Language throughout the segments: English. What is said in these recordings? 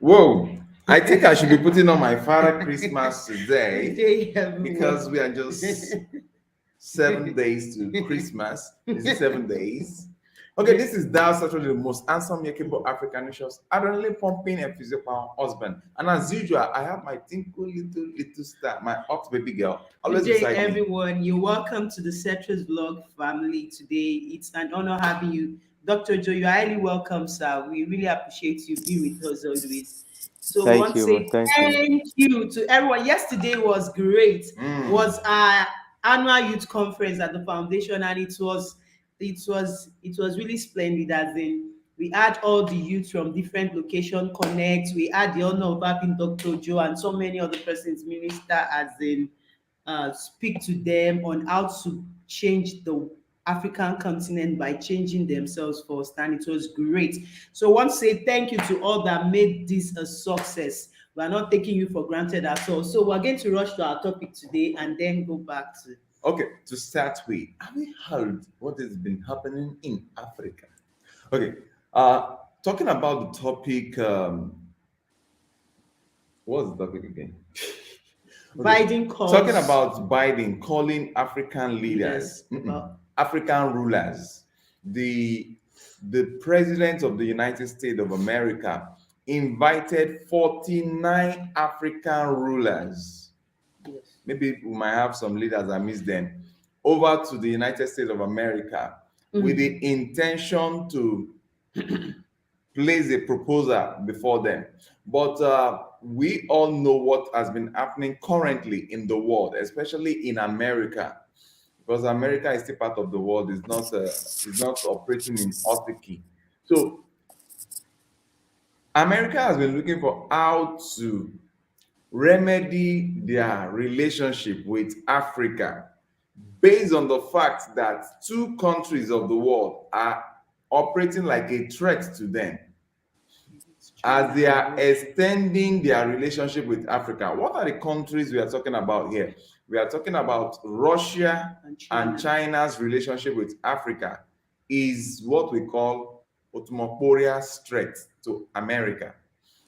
Whoa, I think I should be putting on my Father Christmas today because we are just 7 days to Christmas. Is it 7 days? Okay, this is Dal Saturday, the most handsome, yakable African nations, adrenaline pumping and physical husband. And as usual, I have my tinkle little star, my hot baby girl, Good always day, beside me. everyone. You're welcome to the Cetrus Vlog family today. It's an honor having you. Dr. Joe, you're highly welcome, sir. We really appreciate you being with us always. So we Thank want to you. say Thank you. thank you to everyone. Yesterday was great. Was our annual youth conference at the foundation, and it was really splendid. As in, we had all the youth from different location connect. We had the honor of having Dr. Joe and so many other persons minister as in speak to them on how to change the African continent by changing themselves first, and it was great. So I want to say thank you to all that made this a success. We are not taking you for granted at all. So we're going to rush to our topic today and then go back to. Okay, to start with, have you heard what has been happening in Africa? Okay, talking about the topic, what's the topic again? Okay, Biden calls talking about Biden calling African leaders, about African rulers, the president of the United States of America invited 49 African rulers. yes. Maybe we might have some leaders, I missed them, over to the United States of America with the intention to place a proposal before them. But we all know what has been happening currently in the world, especially in America, because America is still part of the world. It's not operating in autarky. So America has been looking for how to remedy their relationship with Africa based on the fact that two countries of the world are operating like a threat to them as they are extending their relationship with Africa. What are the countries we are talking about here? We are talking about Russia and China's relationship with Africa is what we call Otomoporia's threat to America.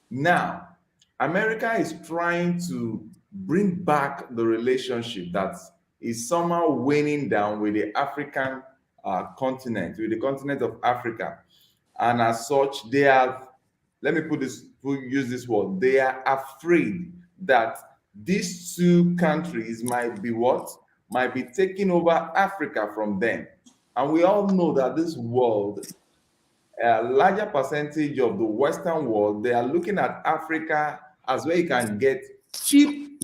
Now, America is trying to bring back the relationship that is somehow waning down with the African continent, with the continent of Africa. And as such, they have, let me use this word, they are afraid that these two countries might be what? Might be taking over Africa from them. And we all know that this world, a larger percentage of the Western world, they are looking at Africa as where you can get cheap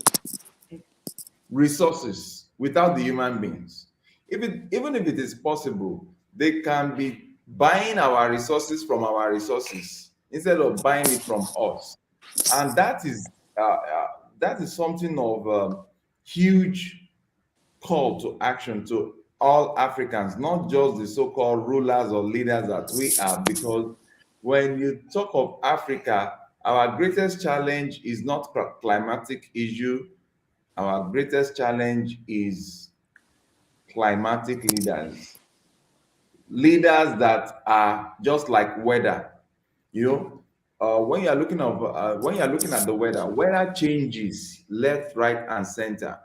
resources without the human beings. Even if it is possible, they can be buying our resources from our resources instead of buying it from us, and that is something of a huge call to action to all Africans, not just the so-called rulers or leaders that we are. Because when you talk of Africa, our greatest challenge is not climatic issue. Our greatest challenge is climatic leaders, leaders that are just like weather. You know, when you're looking at the weather changes left, right, and center.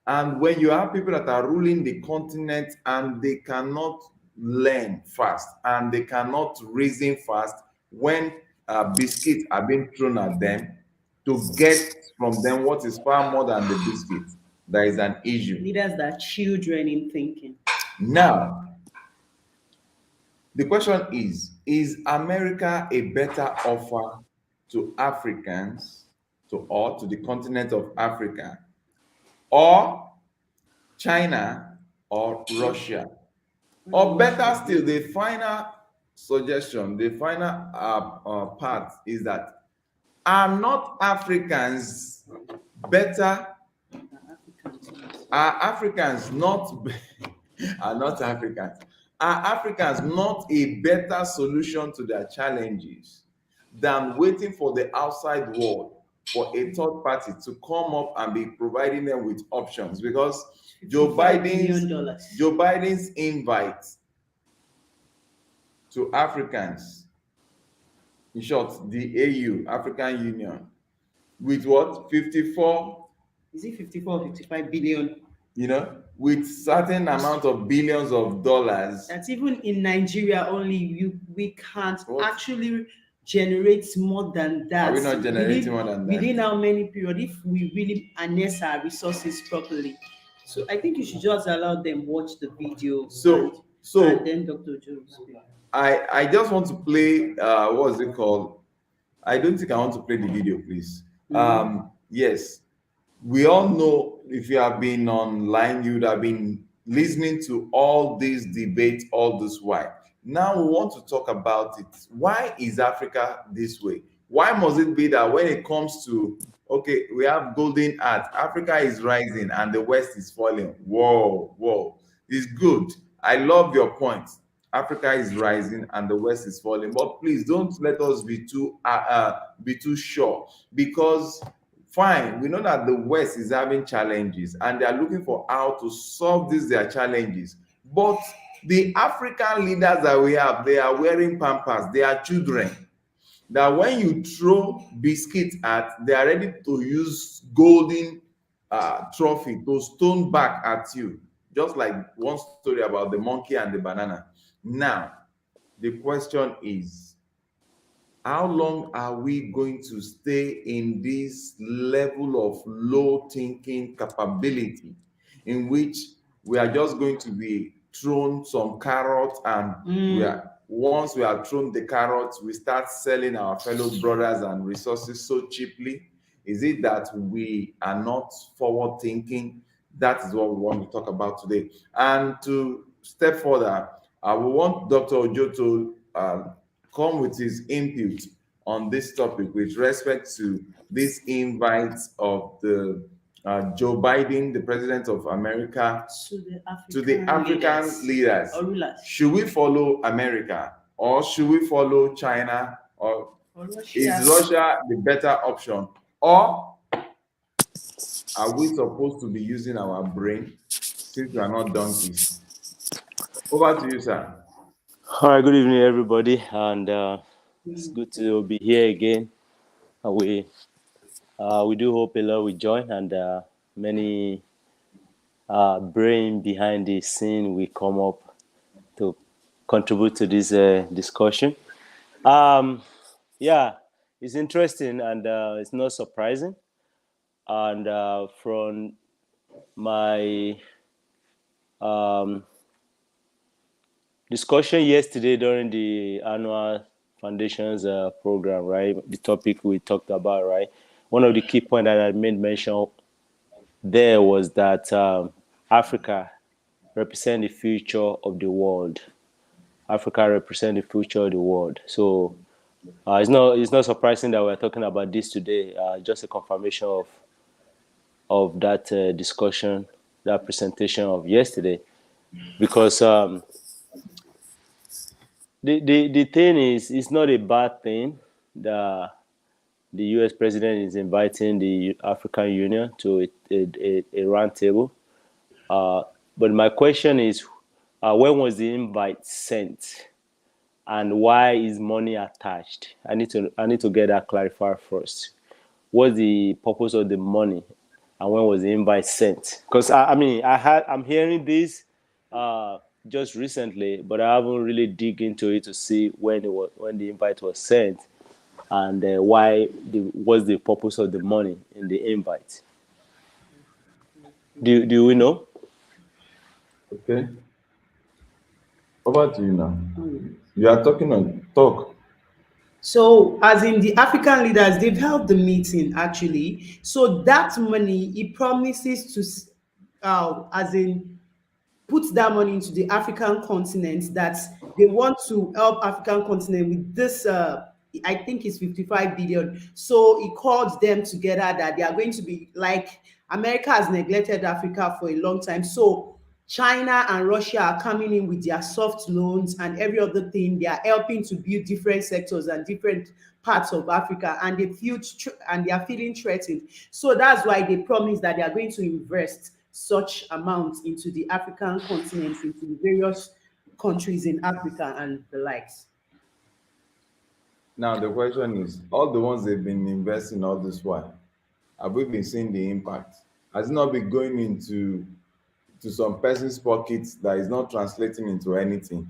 And when you have people that are ruling the continent and they cannot learn fast and they cannot reason fast when biscuits are being thrown at them to get from them what is far more than the biscuit, there is an issue. Leaders that are children in thinking. Now, the question is America a better offer to Africans, to the continent of Africa, or China or Russia? Or better still, the final suggestion, the final part is that are not Africans better? Are Africans not are not Africans? Are Africans not a better solution to their challenges than waiting for the outside world, for a third party to come up and be providing them with options? Because Joe Biden's invite to Africans in short, the AU, African Union, with what? 54, Is it 54 or 55 billion? with certain amount of billions of dollars. That even in Nigeria only, we can't What? actually generate more than Are we that not generating more than that? within how many period if we really harness our resources properly. So I think you should just allow them watch the video, and So, so then Dr. Joe will speak. I just want to play, what is it called? I don't think I want to play the video, please. Mhm. Yes, we all know, if you have been online, you would have been listening to all these debates all this while. Now we want to talk about it. Why is Africa this way? Why must it be that when it comes to, okay, we have golden art, Africa is rising and the West is falling? Whoa, whoa. It's good. I love your point. Africa is rising and the West is falling, but please don't let us be too sure, because fine, we know that the West is having challenges and they are looking for how to solve these their challenges. But the African leaders that we have, they are wearing pampers, they are children. That when you throw biscuits at, they are ready to use golden trophy to stone back at you. Just like one story about the monkey and the banana. Now, the question is, how long are we going to stay in this level of low thinking capability, in which we are just going to be thrown some carrots, and once we are thrown the carrots, we start selling our fellow brothers and resources so cheaply? Is it that we are not forward thinking? That is what we want to talk about today. And to step further, I will want Dr. Ojo to come with his input on this topic with respect to this invite of the Joe Biden, the President of America, to the African leaders. Or rulers. Should we follow America, or should we follow China, or is Russia the better option, or are we supposed to be using our brain since we are not donkeys? Over to you, sir. All right, good evening, everybody, and it's good to be here again. We do hope a lot will join, and many brain behind the scene will come up to contribute to this discussion. Yeah, it's interesting, and it's not surprising. And from my discussion yesterday during the annual foundations program, right? The topic we talked about, right? One of the key points that I made mention there was that Africa represents the future of the world. Africa represents the future of the world. So it's not surprising that we're talking about this today. Just a confirmation of that discussion, that presentation of yesterday, because the thing is, it's not a bad thing that the U.S. president is inviting the African Union to a round table. But my question is, when was the invite sent, and why is money attached? I need to get that clarified first. What's the purpose of the money, and when was the invite sent? Because I'm hearing this just recently, but I haven't really dig into it to see when the invite was sent, and what's the purpose of the money in the invite. Do we know? Okay. Over to you now. You are talking on talk. So, as in the African leaders, they've held the meeting actually. So that money, it promises to, as in, put that money into the African continent, that they want to help African continent with this. I think it's 55 billion. So it called them together that they are going to be like, America has neglected Africa for a long time. So China and Russia are coming in with their soft loans and every other thing. They are helping to build different sectors and different parts of Africa, and they are feeling threatened. So that's why they promise that they are going to invest such amounts into the African continent, into the various countries in Africa and the likes. Now the question is, all the ones they've been investing all this while, have we been seeing the impact? Has it not been going into to some person's pockets that is not translating into anything?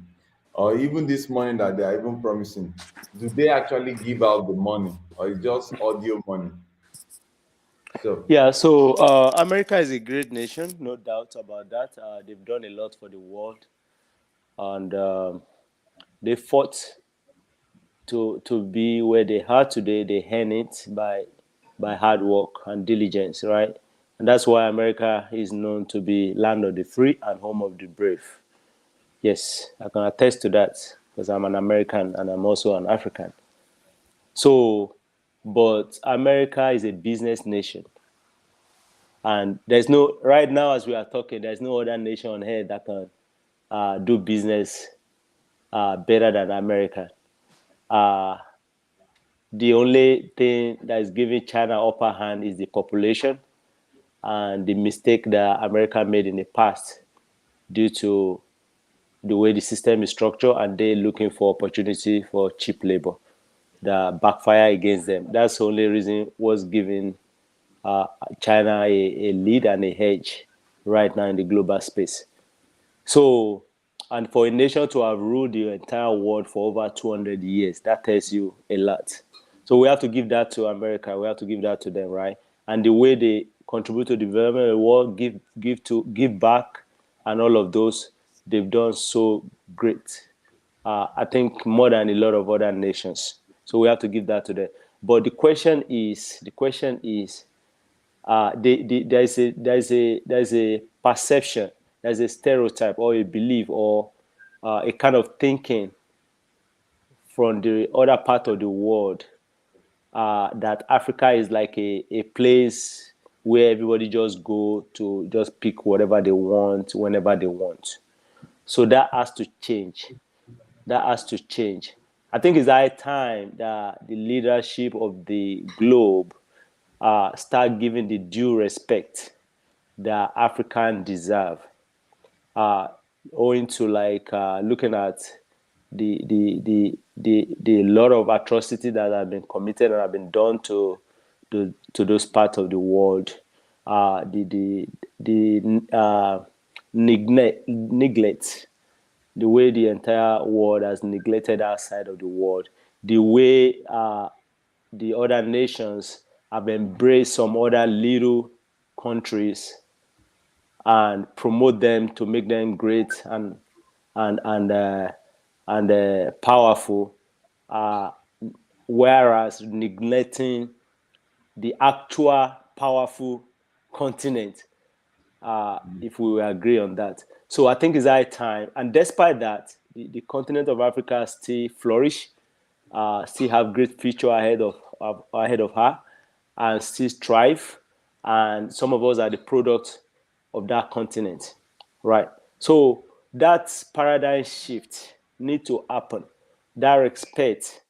Or even this money that they are even promising, do they actually give out the money, or it's just audio money? So Yeah, so America is a great nation, no doubt about that. They've done a lot for the world, and they fought to be where they are today. They earn it by hard work and diligence, right? And that's why America is known to be land of the free and home of the brave. Yes, I can attest to that because I'm an American and I'm also an African. So, but America is a business nation. And there's no, right now as we are talking, there's no other nation on earth that can do business better than America. Uh, the only thing that is giving China upper hand is the population and the mistake that America made in the past due to the way the system is structured and they looking for opportunity for cheap labor that backfire against them. That's the only reason was giving uh, China a lead and a hedge right now in the global space. So, and for a nation to have ruled the entire world for over 200 years, that tells you a lot. So we have to give that to America. We have to give that to them, right? And the way they contribute to the development of the world, give back, and all of those, they've done so great. I think more than a lot of other nations. So we have to give that to them. But the question is, there's a perception, there's a stereotype or a belief or a kind of thinking from the other part of the world that Africa is like a place where everybody just go to just pick whatever they want whenever they want. So that has to change. That has to change. I think it's high time that the leadership of the globe start giving the due respect that African deserve, uh, owing to like looking at the lot of atrocity that have been committed and have been done to those parts of the world, the neglect, the way the entire world has neglected our side of the world, the way the other nations have embraced some other little countries and promote them to make them great and and uh, and powerful, uh, whereas neglecting the actual powerful continent. If we will agree on that, so I think it's high time. And despite that, the continent of Africa still flourish, still have great future ahead of her, and still thrive. And some of us are the product of that continent, right? So that paradigm shift need to happen. That respect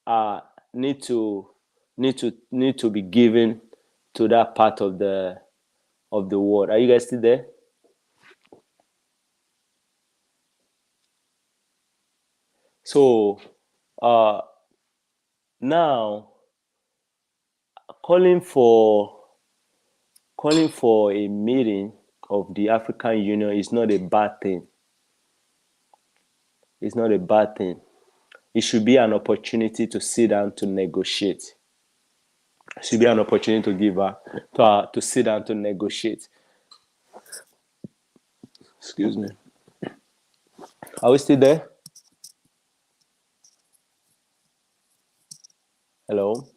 uh, need to need to be given to that part of the world. Are you guys still there? So now calling for calling for a meeting of the African Union is not a bad thing. It's not a bad thing. It should be an opportunity to sit down to negotiate. It should be an opportunity to give her to sit down to negotiate. Excuse me. Are we still there? Hello.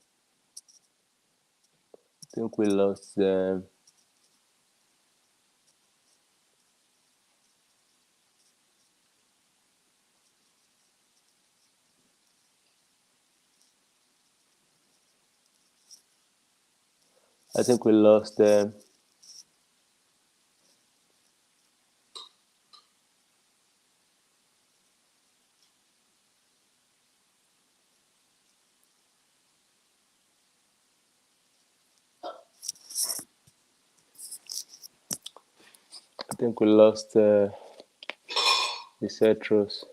I think we lost them. I think we lost them. I think we lost the Cetros.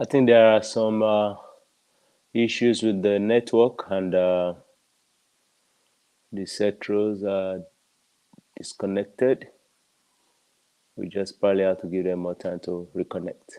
I think there are some issues with the network, and the setros are disconnected. We just probably have to give them more time to reconnect.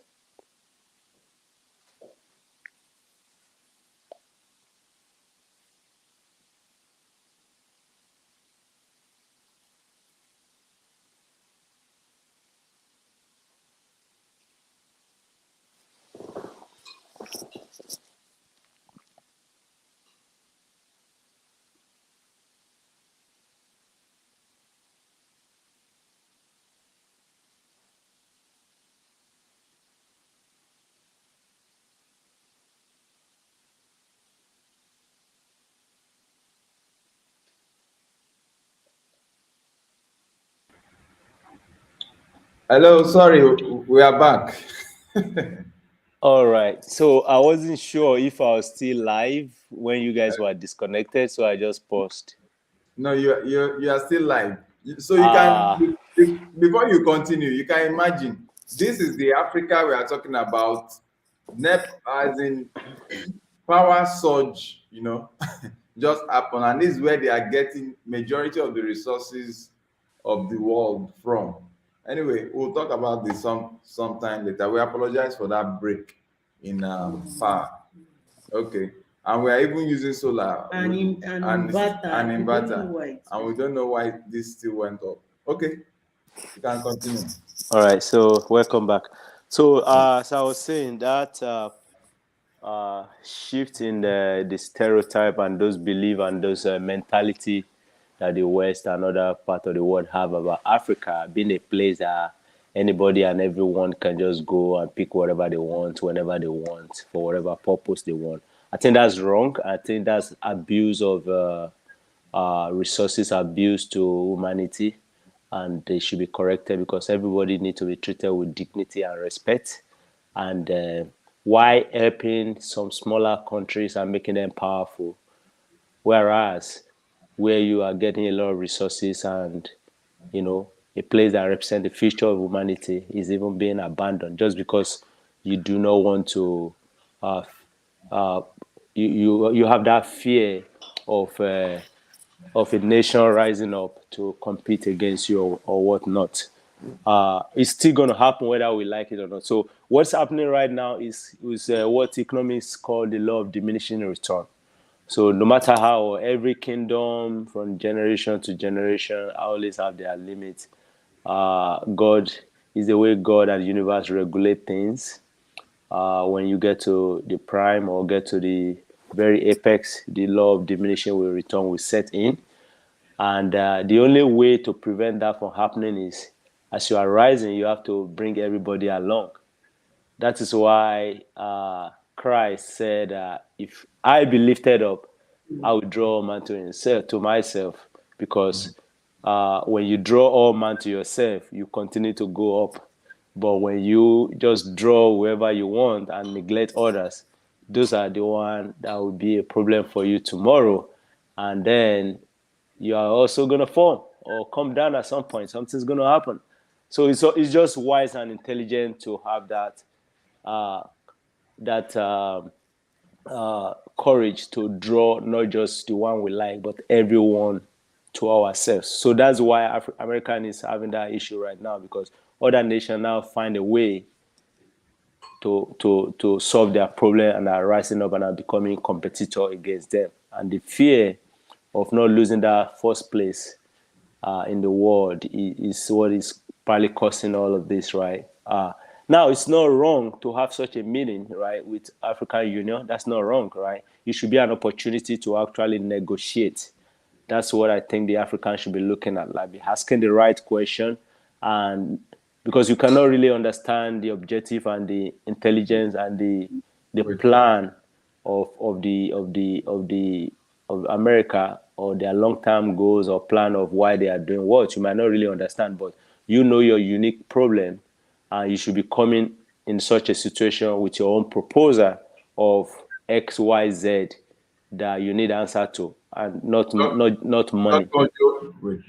Hello, sorry, we are back. All right. So I wasn't sure if I was still live when you guys were disconnected, so I just paused. No, you are still live. So you can, Ah, before you continue, you can imagine this is the Africa we are talking about. NEP as in power surge, just happen, and this is where they are getting majority of the resources of the world from. Anyway, we'll talk about this sometime later. We apologize for that break in power. Okay. And we are even using solar An and inverter. We don't know inverter, why it's and we don't know why this still went up. Okay, you can continue. all right. So welcome back. So as I was saying, that shift in the stereotype and those belief and those mentality that the West and other part of the world have about Africa being a place that anybody and everyone can just go and pick whatever they want, whenever they want, for whatever purpose they want. I think that's wrong. I think that's abuse of resources, abuse to humanity, and they should be corrected because everybody needs to be treated with dignity and respect. And why helping some smaller countries and making them powerful, whereas where you are getting a lot of resources and a place that represents the future of humanity is even being abandoned just because you do not want to uh, uh, you have that fear of of a nation rising up to compete against you or whatnot. It's still going to happen whether we like it or not. So what's happening right now is what economists call the law of diminishing return. So no matter how, every kingdom from generation to generation always have their limits. God is the way God and the universe regulate things. When you get to the prime or get to the very apex, the law of diminishing will return will set in. And the only way to prevent that from happening is as you are rising, you have to bring everybody along. That is why Christ said, if I be lifted up, I will draw all man to himself, to myself. Because when you draw all man to yourself, you continue to go up. But when you just draw whoever you want and neglect others, those are the one that will be a problem for you tomorrow. And then you are also going to fall or come down at some point. Something's going to happen. So it's just wise and intelligent to have uh, that courage to draw not just the one we like, but everyone to ourselves. So that's why American is having that issue right now because other nations now find a way to solve their problem and are rising up and are becoming competitor against them. And the fear of not losing that first place in the world is what is probably causing all of this, right? Now, it's not wrong to have such a meeting, right, with African Union. That's not wrong, right? It should be an opportunity to actually negotiate. That's what I think the Africans should be looking at, like be asking the right question, and because you cannot really understand the objective and the intelligence and the Wait. plan of America or their long-term goals or plan of why they are doing what, you might not really understand, but you know your unique problem, and you should be coming in such a situation with your own proposal of X, Y, Z that you need answer to, and Doc- not money. Dr. Ojo, wait.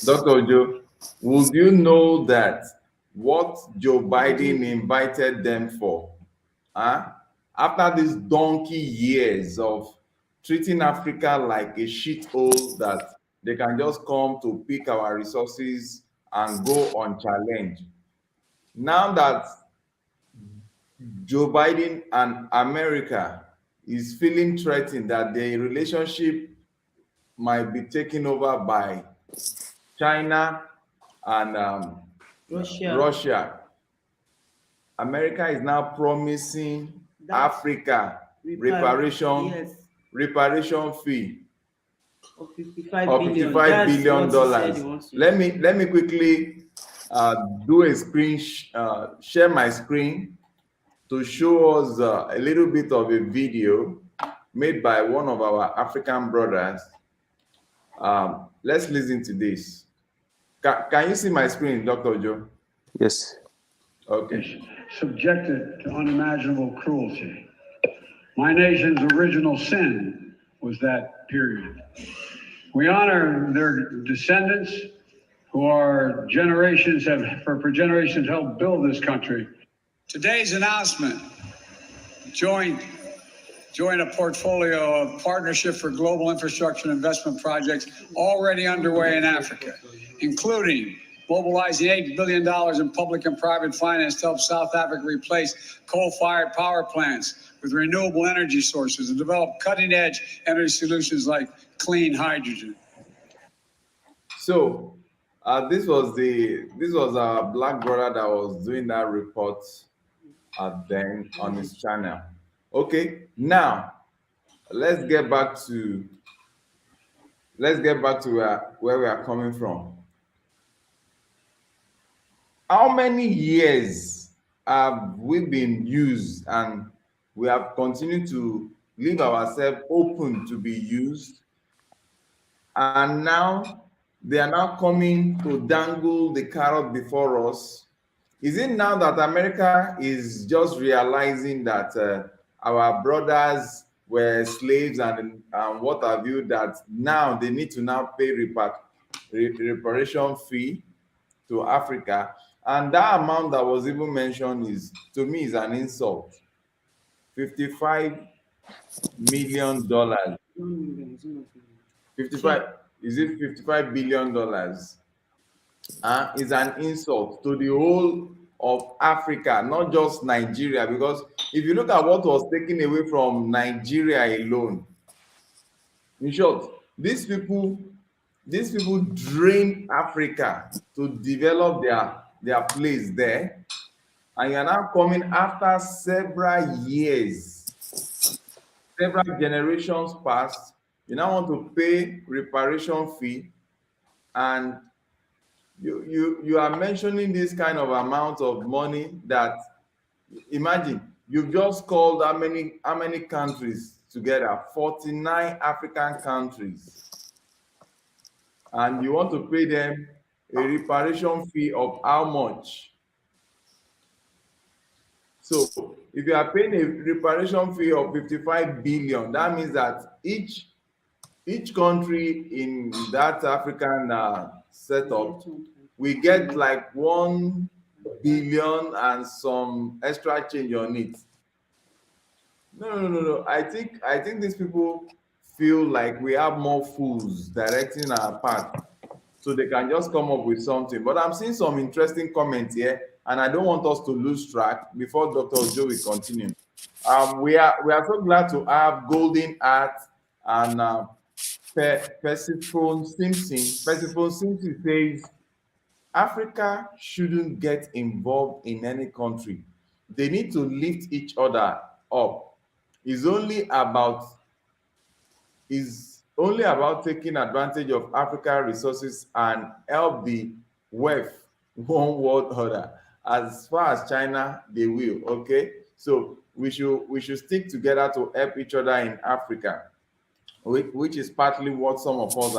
Dr. Ojo, would you know that what Joe Biden invited them for Huh? After these donkey years of treating Africa like a shithole that they can just come to pick our resources and go on challenge. Now that Joe Biden and America is feeling threatened that the relationship might be taken over by China and Russia. Russia, America is now promising That Africa repair, yes, reparation fee of 55 of billion. 55 That's billion what he said he dollars. wants to Let me quickly do a share my screen to show us a little bit of a video made by one of our African brothers. Let's listen to this. Can you see my screen, Dr. Joe? Yes. Okay. Subjected to unimaginable cruelty. My nation's original sin was that period. We honor their descendants who are for generations helped build this country. Today's announcement joined a portfolio of partnership for global infrastructure and investment projects already underway in Africa, including mobilizing $8 billion in public and private finance to help South Africa replace coal-fired power plants with renewable energy sources and develop cutting-edge energy solutions like clean hydrogen. So this was our black brother that was doing that report then on his channel. Okay, now let's get back to where we are coming from. How many years have we been used and we have continued to leave ourselves open to be used, and now they are now coming to dangle the carrot before us? Is it now that America is just realizing that our brothers were slaves and what have you, that now they need to now pay reparation fee to Africa? And that amount that was even mentioned is, to me, is an insult. $55 million. 55, is it $55 billion? Is an insult to the whole of Africa, not just Nigeria. Because if you look at what was taken away from Nigeria alone, in short, these people drain Africa to develop their place there, and you are now coming after several years, several generations passed. You now want to pay reparation fee, and you are mentioning this kind of amount of money that, imagine, you've just called how many countries together, 49 African countries, and you want to pay them a reparation fee of how much? So if you are paying a reparation fee of 55 billion, that means that each country in that African setup, we get like 1 billion and some extra change on it. No. I think these people feel like we have more fools directing our path, so they can just come up with something. But I'm seeing some interesting comments here, and I don't want us to lose track before Dr. Joe will continue. We are so glad to have Golden Art and Persephone Simpson. Persephone Simpson says Africa shouldn't get involved in any country. They need to lift each other up. It's only about taking advantage of Africa resources and help the wealth one world order. As far as China, they will. Okay, so we should stick together to help each other in Africa, which is partly what some of us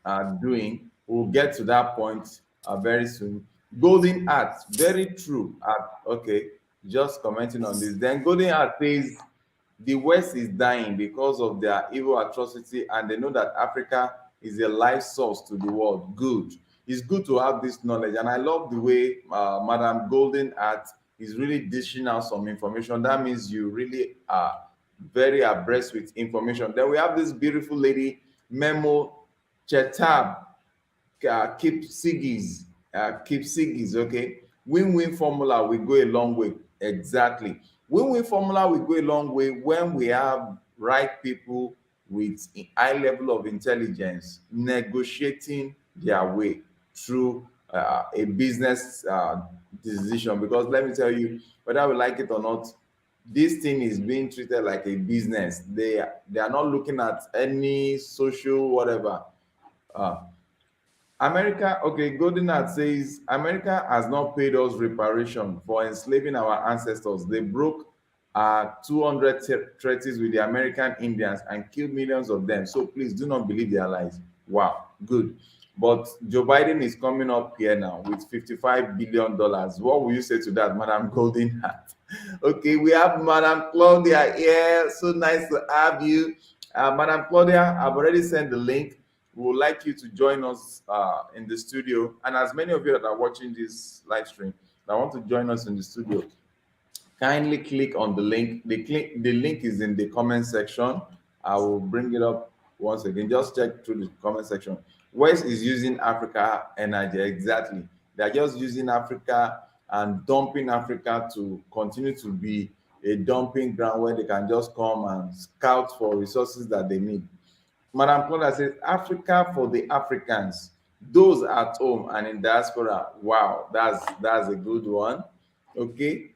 are doing. We'll get to that point very soon. Golden Art, very true. Okay, just commenting on this. Then Golden Art says the West is dying because of their evil atrocity, and they know that Africa is a life source to the world. Good. It's good to have this knowledge, and I love the way Madam Golden Art is really dishing out some information. That means you really are very abreast with information. Then we have this beautiful lady, Memo Chetab, keep Sigis, okay. Win-win formula will go a long way. Exactly. Win-win formula will go a long way when we have right people with a high level of intelligence negotiating their way through a business decision. Because let me tell you, whether we like it or not, this thing is being treated like a business. They are not looking at any social whatever. uh, America, okay, Golden Heart says America has not paid us reparation for enslaving our ancestors. They broke 200 treaties with the American Indians and killed millions of them. So please do not believe their lies. Wow, good. But Joe Biden is coming up here now with $55 billion. What will you say to that, Madam Golden Heart? Okay, we have Madam Claudia here. So nice to have you. Madam Claudia, I've already sent the link. We would like you to join us in the studio. And as many of you that are watching this live stream that want to join us in the studio, kindly click on the link. The link is in the comment section. I will bring it up once again. Just check through the comment section. West is using Africa energy. Exactly. They're just using Africa and dumping Africa to continue to be a dumping ground where they can just come and scout for resources that they need. Madam Claudia says, Africa for the Africans, those at home and in diaspora. Wow, that's a good one. Okay.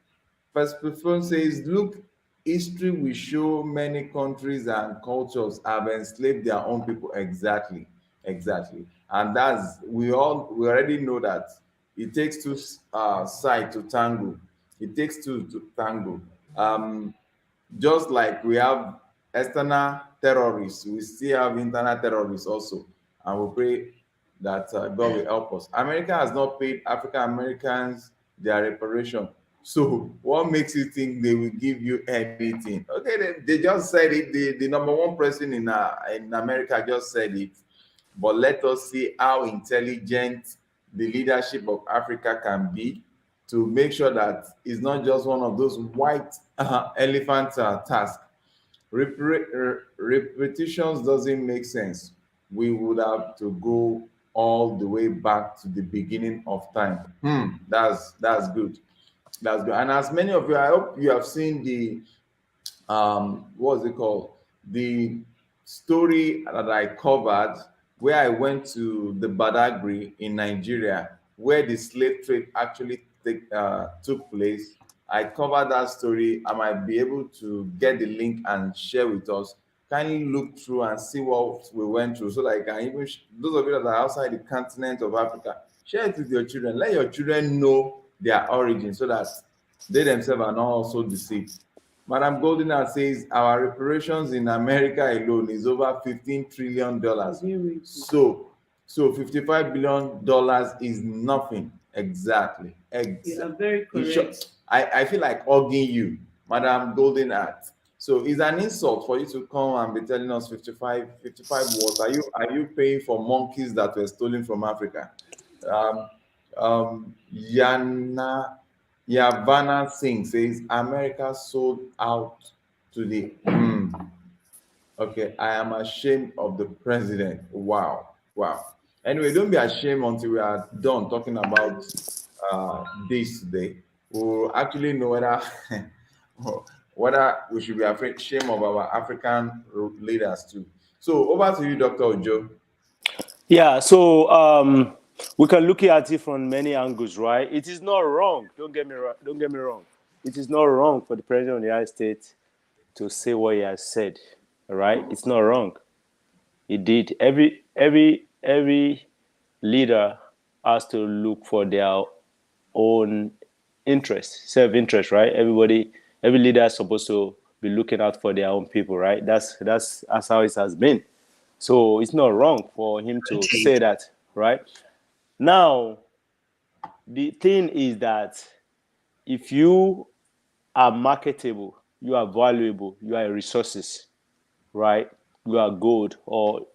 First Preference says, look, history will show many countries and cultures have enslaved their own people. Exactly, exactly. And we already know that it takes two sides to tango. It takes two to tango. Um, just like we have external terrorists, we still have internal terrorists also. And we pray that God will help us. America has not paid African Americans their reparation. So what makes you think they will give you anything? Okay, they just said it. The number one person in America just said it. But let us see how intelligent the leadership of Africa can be to make sure that it's not just one of those white elephant tasks. Repetitions doesn't make sense. We would have to go all the way back to the beginning of time. That's good. That's good. And as many of you, I hope you have seen the what's it called? The story that I covered where I went to the Badagry in Nigeria, where the slave trade actually took place. I covered that story. I might be able to get the link and share with us. Kindly look through and see what we went through so that I can even, those of you that are outside the continent of Africa, share it with your children. Let your children know their origin so that they themselves are not also deceived. Madam Goldiner says our reparations in America alone is over $15 trillion. So $55 billion is nothing. Exactly. You are very correct. I feel like hugging you, Madam Golden Art. So it's an insult for you to come and be telling us 55 what? Are you paying for monkeys that were stolen from Africa? Um, Yana Yavana Singh says America sold out to the okay. I am ashamed of the president. Wow, wow. Anyway, don't be ashamed until we are done talking about this today. We'll actually know whether whether we should be afraid shame of our African leaders too. So over to you, Dr. Ojo. Yeah, so we can look at it from many angles, right? It is not wrong. Don't get me wrong. It is not wrong for the president of the United States to say what he has said. All right, it's not wrong. He did. Every leader has to look for their own interest, self-interest, right? Every leader is supposed to be looking out for their own people, right? That's how it has been. So it's not wrong for him to say that, right? Now, the thing is that if you are marketable, you are valuable, you are resources, right? You are gold or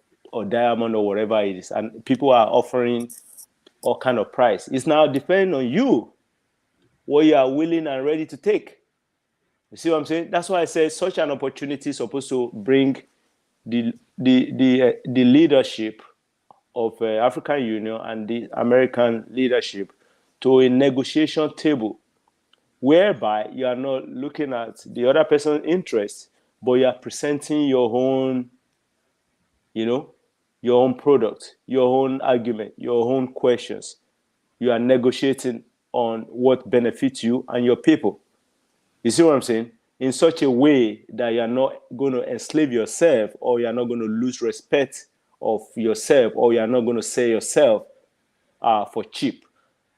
diamond or whatever it is, and people are offering all kind of price. It's now depending on you what you are willing and ready to take. You see what I'm saying? That's why I say such an opportunity is supposed to bring the leadership of African Union and the American leadership to a negotiation table, whereby you are not looking at the other person's interest, but you are presenting your own, your own product, your own argument, your own questions. You are negotiating on what benefits you and your people. You see what I'm saying? In such a way that you're not going to enslave yourself, or you're not going to lose respect of yourself, or you're not going to sell yourself for cheap.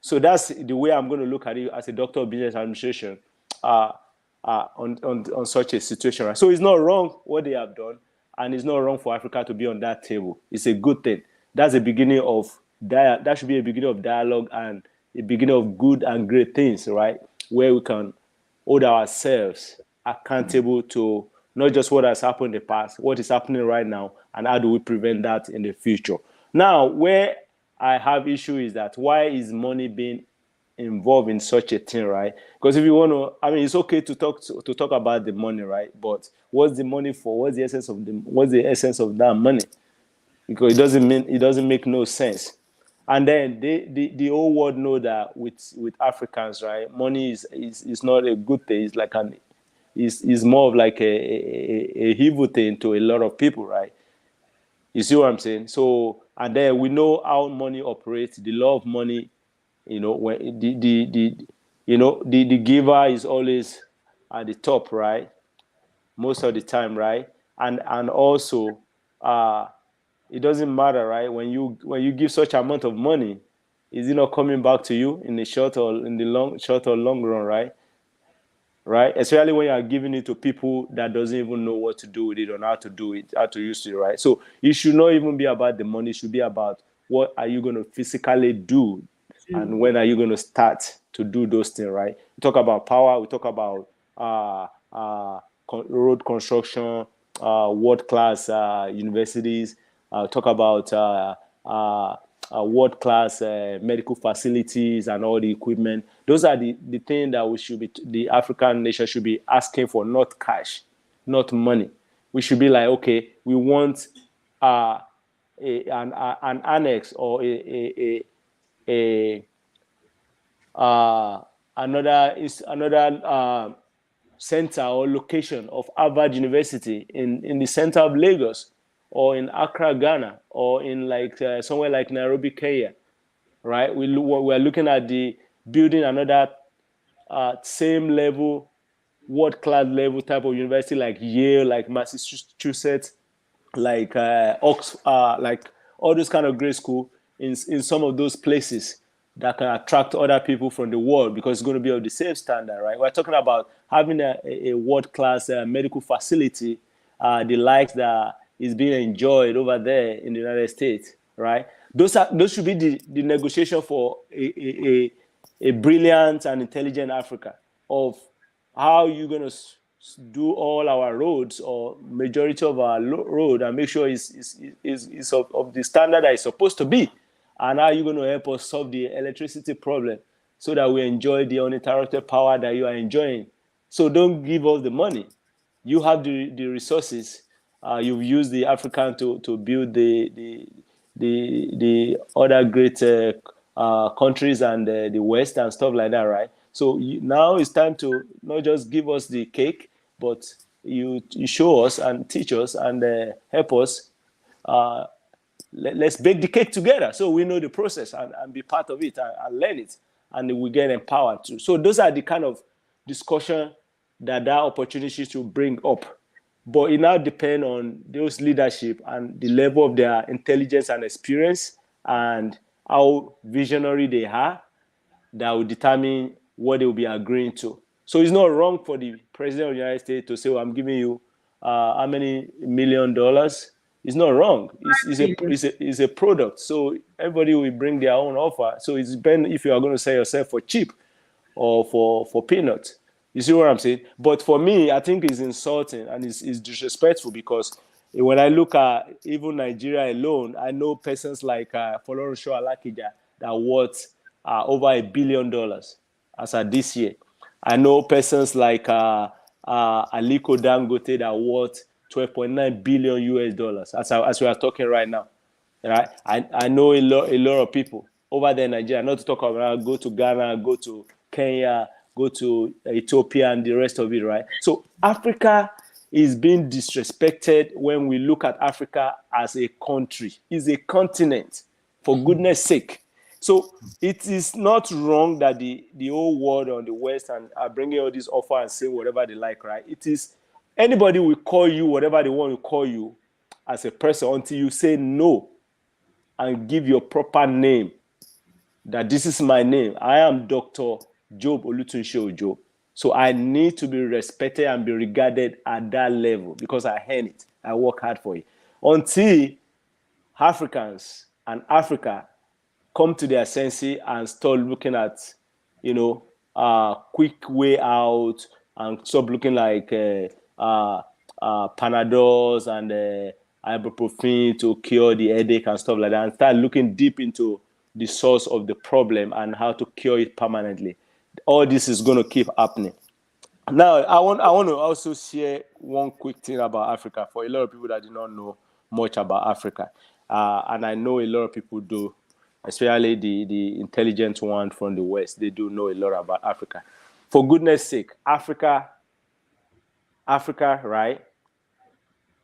So that's the way I'm going to look at it as a doctor of business administration on such a situation. Right? So it's not wrong what they have done, and it's not wrong for Africa to be on that table. It's a good thing. That's a beginning of that should be a beginning of dialogue and a beginning of good and great things, right? Where we can hold ourselves accountable to not just what has happened in the past, what is happening right now, and how do we prevent that in the future. Now, where I have issue is that why is money being involved in such a thing, right? Because if you want to, I mean, it's okay to talk about the money, right? But what's the money for? What's the essence of that money? Because it doesn't make no sense. And then the whole world know that with Africans, right? Money is not a good thing. It's like is more of like a evil thing to a lot of people, right? You see what I'm saying? So, and then we know how money operates, the law of money, when the giver is always at the top, right? Most of the time, right? And also it doesn't matter, right? When you give such amount of money, is it not coming back to you in the short or long run, right? Right? Especially when you are giving it to people that doesn't even know what to do with it or how to do it, how to use it, right? So it should not even be about the money. It should be about what are you going to physically do and when are you going to start to do those things, right? We talk about power. We talk about road construction, world-class universities. Talk about world-class medical facilities and all the equipment. Those are the things that the African nation should be asking for, not cash, not money. We should be like, okay, we want an annex or another center or location of Harvard University in the center of Lagos, or in Accra, Ghana, or in like somewhere like Nairobi, Kenya, right? We're looking at the building another same level, world-class level type of university like Yale, like Massachusetts, like Oxford, like all those kind of grade school in some of those places that can attract other people from the world, because it's going to be of the same standard, right? We're talking about having a world-class medical facility, the likes that is being enjoyed over there in the United States, right? Those should be the negotiation for a brilliant and intelligent Africa, of how you're going to do all our roads, or majority of our road, and make sure it's of the standard that it's supposed to be. And how are you going to help us solve the electricity problem so that we enjoy the uninterrupted power that you are enjoying? So don't give us the money. You have the resources. You've used the African to build the other great countries and the West and stuff like that, right? So now it's time to not just give us the cake, but you show us and teach us and help us. Let's bake the cake together, so we know the process and be part of it and learn it, and we get empowered too. So those are the kind of discussion that opportunity should bring up. But it now depends on those leadership and the level of their intelligence and experience, and how visionary they are, that will determine what they will be agreeing to. So it's not wrong for the president of the United States to say, well, I'm giving you how many $1 million? It's not wrong. It's a product. So everybody will bring their own offer. So it's depends if you are going to sell yourself for cheap or for peanuts. You see what I'm saying? But for me, I think it's insulting and it's disrespectful, because when I look at even Nigeria alone, I know persons like Folorunsho Alakija that worth over $1 billion. as of this year. I know persons like Aliko Dangote that worth 12.9 billion US dollars as we are talking right now. Right? I know a lot of people over there in Nigeria, not to talk about go to Ghana, go to Kenya, go to Ethiopia and the rest of it, right? So Africa is being disrespected when we look at Africa as a country. It's a continent, for goodness sake. So it is not wrong that the whole world on the West and are bringing all this offer and saying whatever they like, right? It is anybody will call you whatever they want to call you as a person until you say no and give your proper name. That this is my name. I am Dr. Job Olutunse Ojo. So I need to be respected and be regarded at that level because I earn it. I work hard for it. Until Africans and Africa come to their senses and start looking at, quick way out and stop looking like Panadols and ibuprofen to cure the headache and stuff like that, and start looking deep into the source of the problem and how to cure it permanently. All this is going to keep happening. Now, I want to also share one quick thing about Africa for a lot of people that do not know much about Africa. And I know a lot of people do, especially the intelligent one from the West. They do know a lot about Africa. For goodness sake, Africa, right,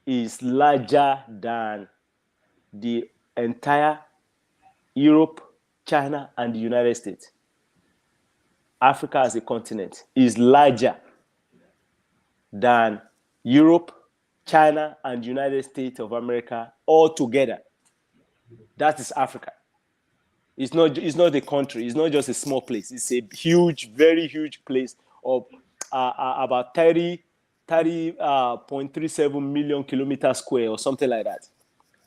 is larger than the entire Europe, China, and the United States. Africa as a continent is larger than Europe, China, and United States of America all together. That is Africa. It's not a country. It's not just a small place. It's a huge, very huge place of about 30.37 million kilometers square or something like that.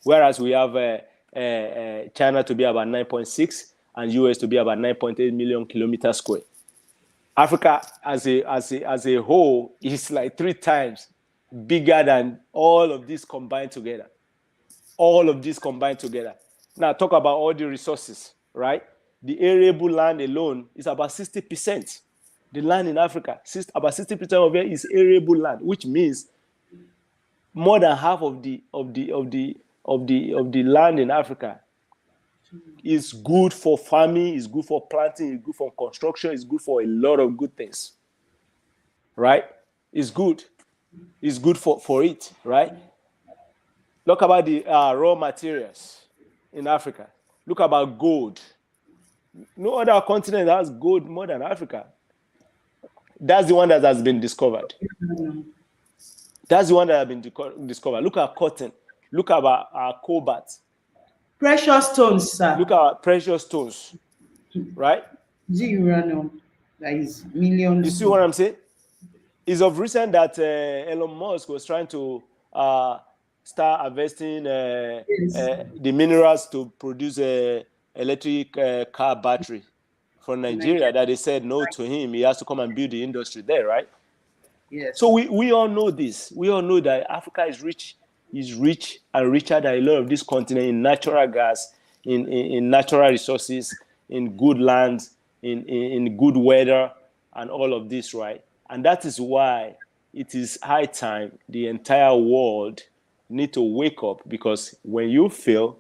Whereas we have China to be about 9.6 and US to be about 9.8 million kilometers square. Africa as a whole is like 3 times bigger than all of this combined together. All of this combined together. Now talk about all the resources, right? The arable land alone is about 60%. The land in Africa, about 60% of it is arable land, which means more than half of the land in Africa is good for farming, is good for planting, is good for construction, is good for a lot of good things. Right? It's good. It's good for it, right? Look about the raw materials in Africa. Look about gold. No other continent has gold more than Africa. That's the one that has been discovered. That's the one that has been discovered. Look at cotton. Look at our cobalt. Precious stones, sir. Look at precious stones, right? The uranium, that is millions. You see what I'm saying? It's of recent that Elon Musk was trying to start harvesting the minerals to produce a electric car battery for Nigeria. That they said no to him. He has to come and build the industry there, right? Yes. So we all know this. We all know that Africa is rich and richer than a lot of this continent in natural gas, in natural resources, in good lands, in good weather, and all of this, right? And that is why it is high time the entire world need to wake up, because when you fail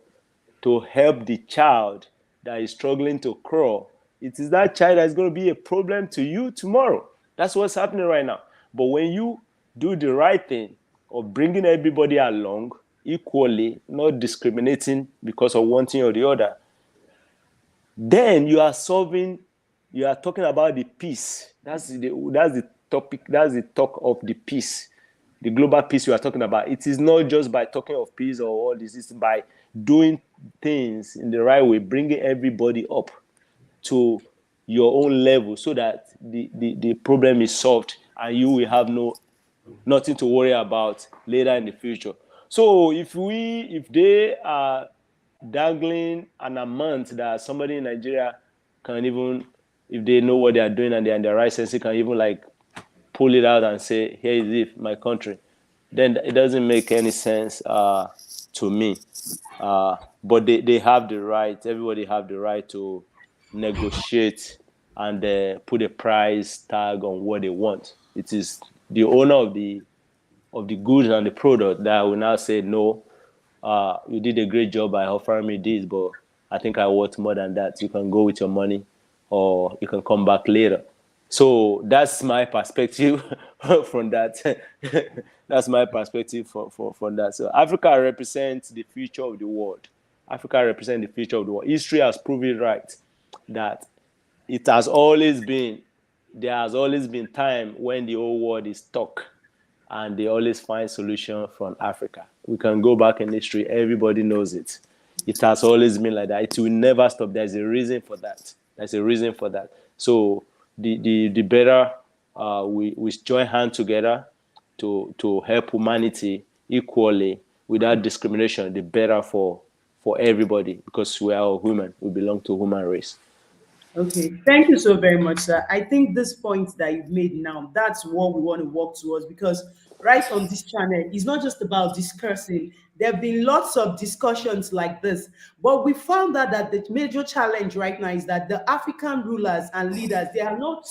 to help the child that is struggling to crawl, it is that child that is going to be a problem to you tomorrow. That's what's happening right now. But when you do the right thing of bringing everybody along equally, not discriminating because of one thing or the other, then you are talking about the peace. That's the topic, that's the talk of the peace, the global peace you are talking about. It is not just by talking of peace or all this, it's by doing things in the right way, bringing everybody up to your own level so that the problem is solved and you will have nothing to worry about later in the future. So if they are dangling an amount that somebody in Nigeria can even, if they know what they are doing and they're in their right sense, they can even like pull it out and say, here is it, my country, then it doesn't make any sense to me. But they have the right, everybody have the right to negotiate and put a price tag on what they want. It is the owner of the goods and the product that will now say, no, you did a great job by offering me this, but I think I want more than that. You can go with your money, or you can come back later. So that's my perspective from that. That's my perspective from that. So Africa represents the future of the world. Africa represents the future of the world. History has proven right that it has always been, there has always been time when the whole world is stuck, and they always find solution from Africa. We can go back in history. Everybody knows it. It has always been like that. It will never stop. There's a reason for that. There's a reason for that. So the better we join hands together to help humanity equally without discrimination, the better for everybody, because we are all human. We belong to human race. Okay, thank you so very much, sir. I think this point that you've made now, that's what we want to work towards, because right on this channel, it's not just about discussing. There have been lots of discussions like this, but we found out that the major challenge right now is that the African rulers and leaders, they are not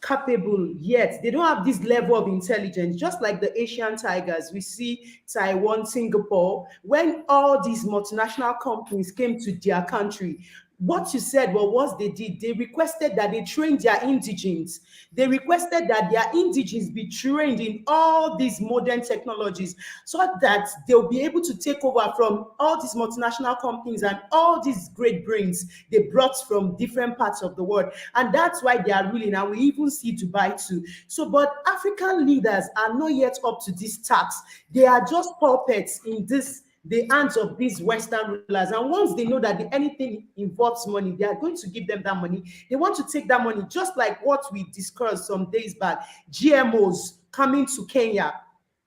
capable yet. They don't have this level of intelligence, just like the Asian tigers. We see Taiwan, Singapore, when all these multinational companies came to their country, what you said, well, what they did, they requested that they train their indigents. They requested that their indigents be trained in all these modern technologies so that they'll be able to take over from all these multinational companies and all these great brains they brought from different parts of the world. And that's why they are ruling. And we even see Dubai too. So, but African leaders are not yet up to this task. They are just puppets in the hands of these Western rulers. And once they know that anything involves money, they are going to give them that money. They want to take that money, just like what we discussed some days back, GMOs coming to Kenya.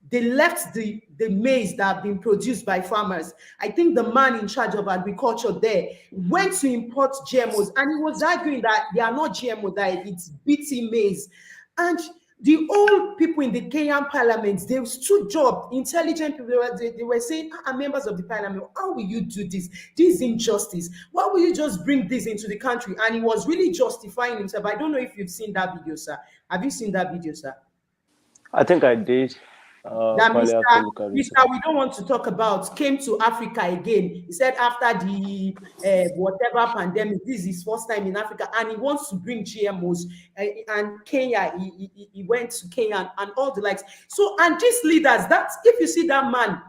They left the maize that have been produced by farmers. I think the man in charge of agriculture there went to import GMOs, and he was arguing that they are not GMO, that it's BT maize. And the old people in the Kenyan parliament, they stood up, intelligent people, they were saying, members of the parliament, how will you do this? This is injustice. Why will you just bring this into the country? And he was really justifying himself. I don't know if you've seen that video, sir. Have you seen that video, sir? I think I did. That Mr. We don't want to talk about came to Africa again. He said after the whatever pandemic, this is his first time in Africa, and he wants to bring GMOs. And Kenya, he went to Kenya and all the likes. So, and these leaders, that's, if you see that man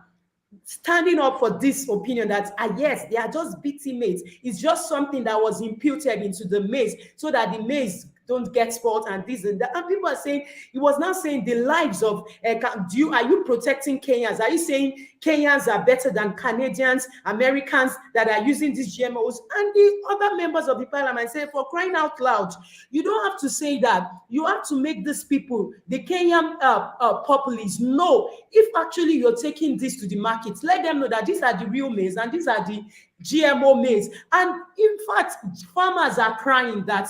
standing up for this opinion that yes, they are just BT maize. It's just something that was imputed into the maize so that the maize don't get spoiled and this and that. And people are saying, he was now saying the lives of, are you protecting Kenyans? Are you saying Kenyans are better than Canadians, Americans that are using these GMOs? And the other members of the parliament say, for crying out loud, you don't have to say that. You have to make these people, the Kenyan populace, know if actually you're taking this to the market, let them know that these are the real maize and these are the GMO maize. And in fact, farmers are crying that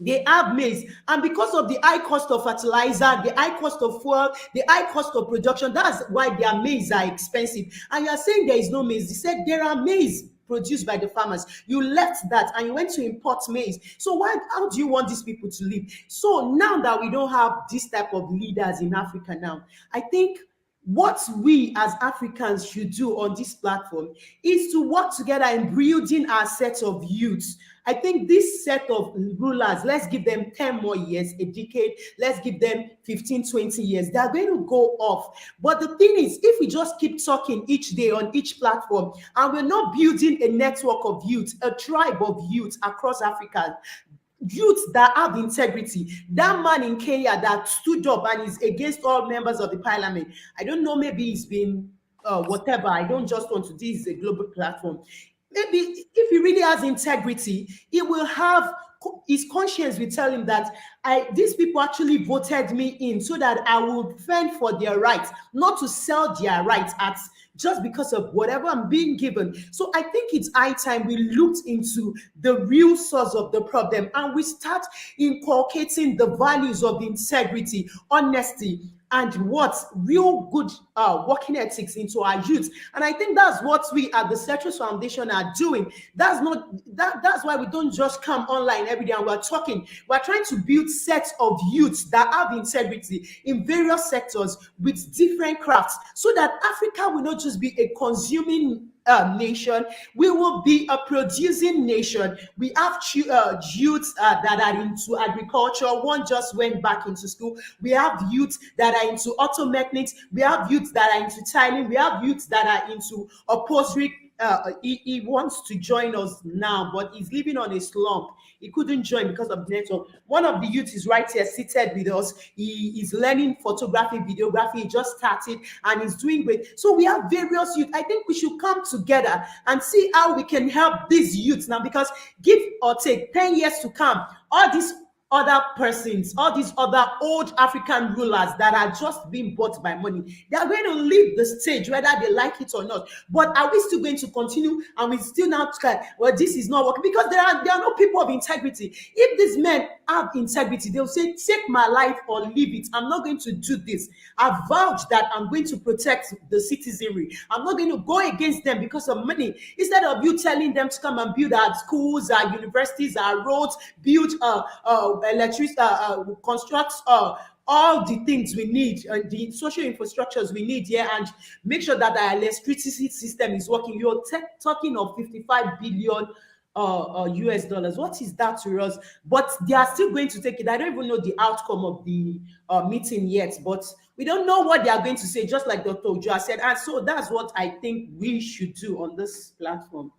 they have maize, and because of the high cost of fertilizer, the high cost of fuel, the high cost of production, that's why their maize are expensive. And you are saying there is no maize. They said there are maize produced by the farmers. You left that and you went to import maize. So how do you want these people to live? So now that we don't have this type of leaders in Africa now, I think what we as Africans should do on this platform is to work together in building our set of youths. I think this set of rulers, let's give them 10 more years, a decade, let's give them 15, 20 years. They're going to go off. But the thing is, if we just keep talking each day on each platform, and we're not building a network of youth, a tribe of youth across Africa, youths that have integrity. That man in Kenya that stood up and is against all members of the parliament, I don't know, maybe he's been whatever. I don't just want to, this is a global platform. Maybe if he really has integrity, he will have, his conscience will tell him that these people actually voted me in so that I will fend for their rights, not to sell their rights at just because of whatever I'm being given. So I think it's high time we looked into the real source of the problem and we start inculcating the values of integrity, honesty, and what real good working ethics into our youth. And I think that's what we at the Cetrus Foundation are doing. That's why we don't just come online every day and we're talking. We're trying to build sets of youths that have integrity in various sectors with different crafts, so that Africa will not just be a consuming nation, we will be a producing nation. We have youths that are into agriculture. One just went back into school. We have youths that are into auto mechanics. We have youths that are into tiling. We have youths that are into upholstery. He wants to join us now, but he's living on a slump. He couldn't join because of the network. One of the youths is right here seated with us. He is learning photography, videography. He just started and he's doing great. So we have various youth. I think we should come together and see how we can help these youths now, because give or take 10 years to come, all these other persons, all these other old African rulers that are just being bought by money, they are going to leave the stage whether they like it or not. But are we still going to continue and we still now try, well, this is not working? Because there are no people of integrity. If these men have integrity, they'll say, take my life or leave it. I'm not going to do this. I've vowed that I'm going to protect the citizenry. I'm not going to go against them because of money. Instead of you telling them to come and build our schools, our universities, our roads, build electricity, construct all the things we need, the social infrastructures we need here, and make sure that our electricity system is working. You're talking of 55 billion US dollars. What is that to us? But they are still going to take it. I don't even know the outcome of the meeting yet, but we don't know what they are going to say, just like Dr. Ojo said. And so that's what I think we should do on this platform.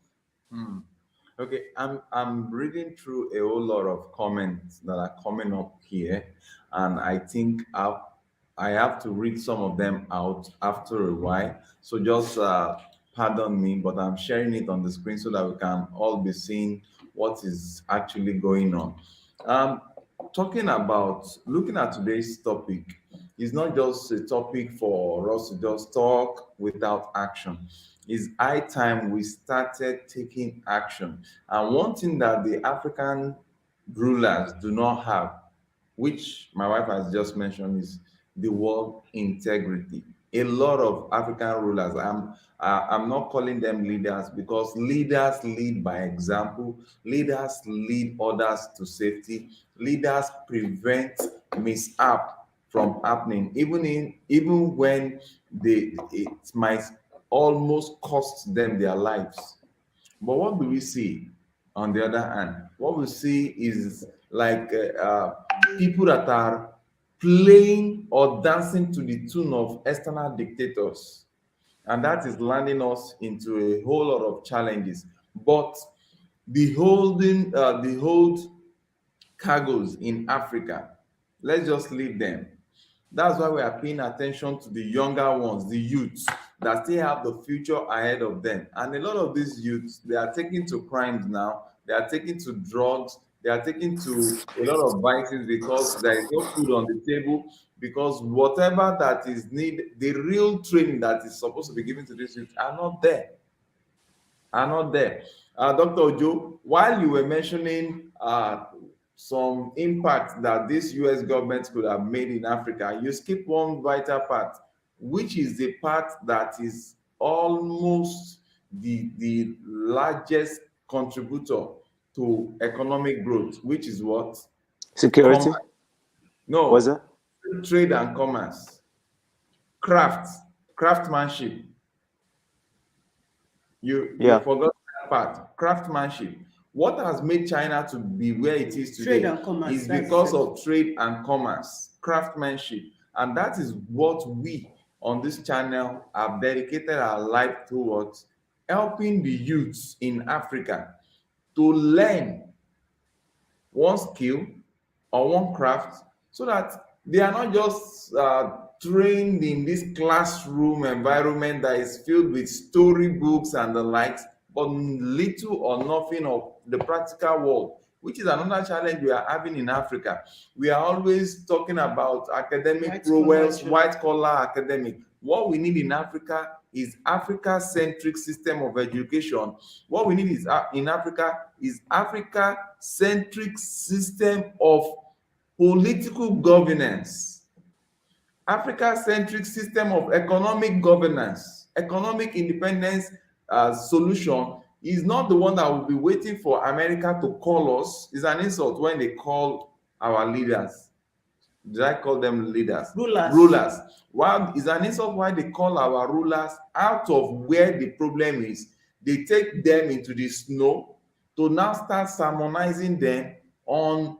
Okay, I'm reading through a whole lot of comments that are coming up here, and I think I have to read some of them out after a while. So just pardon me, but I'm sharing it on the screen so that we can all be seeing what is actually going on. Um, Talking about looking at today's topic is not just a topic for us to just talk without action. It's high time we started taking action. And one thing that the African rulers do not have, which my wife has just mentioned, is the word integrity. A lot of African rulers, I'm not calling them leaders, because leaders lead by example, leaders lead others to safety, leaders prevent mishap from happening, even when it might almost cost them their lives. But what do we see on the other hand? What we see is like people that are playing or dancing to the tune of external dictators. And that is landing us into a whole lot of challenges. But the hold cargoes in Africa, let's just leave them. That's why we are paying attention to the younger ones, the youths that still have the future ahead of them. And a lot of these youths, they are taking to crimes now. They are taking to drugs. They are taking to a lot of vices because there is no food on the table. Because whatever that is needed, the real training that is supposed to be given to these youths are not there. Dr. Ojo, while you were mentioning some impact that this US government could have made in Africa, you skip one vital part, which is the part that is almost the largest contributor to economic growth, which is what? Security? No. Was that? Trade and commerce. Craftsmanship. You forgot that part. Craftsmanship. What has made China to be where it is today is because of trade and commerce, craftsmanship. And that is what we on this channel have dedicated our life towards, helping the youths in Africa to learn one skill or one craft, so that they are not just trained in this classroom environment that is filled with storybooks and the likes, but little or nothing of the practical world, which is another challenge we are having in Africa. We are always talking about academic prowess, white collar academic. What we need in Africa is Africa-centric system of education. What we need is in Africa is Africa-centric system of political governance. Africa-centric system of economic governance, economic independence solution is not the one that will be waiting for America to call us. It's an insult when they call our leaders. Did I call them leaders? Rulers. Rulers. While it's an insult why they call our rulers out of where the problem is. They take them into the snow to now start sermonizing them on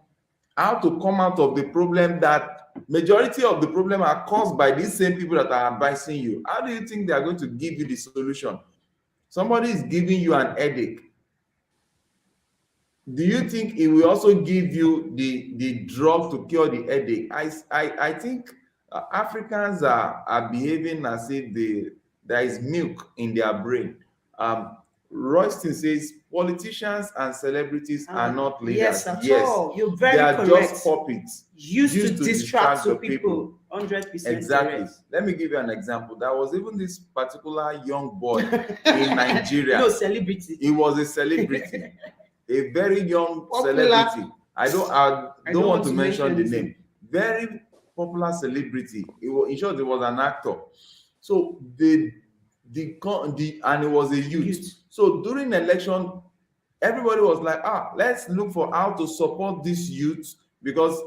how to come out of the problem that majority of the problem are caused by these same people that are advising you. How do you think they are going to give you the solution? Somebody is giving you an headache. Do you think it will also give you the drug to cure the headache? I think Africans are behaving as if there is milk in their brain. Royston says politicians and celebrities are not leaders. Yes, at all. You're very they are correct. Just puppets Used to distract the people. 100% exactly. correct. Let me give you an example. There was even this particular young boy in Nigeria. No, celebrity. He was a celebrity, a very young Popular. celebrity. I don't want to mention the name. Very popular celebrity. In short, he was an actor. So and he was a youth. So during the election, everybody was like, let's look for how to support this youth because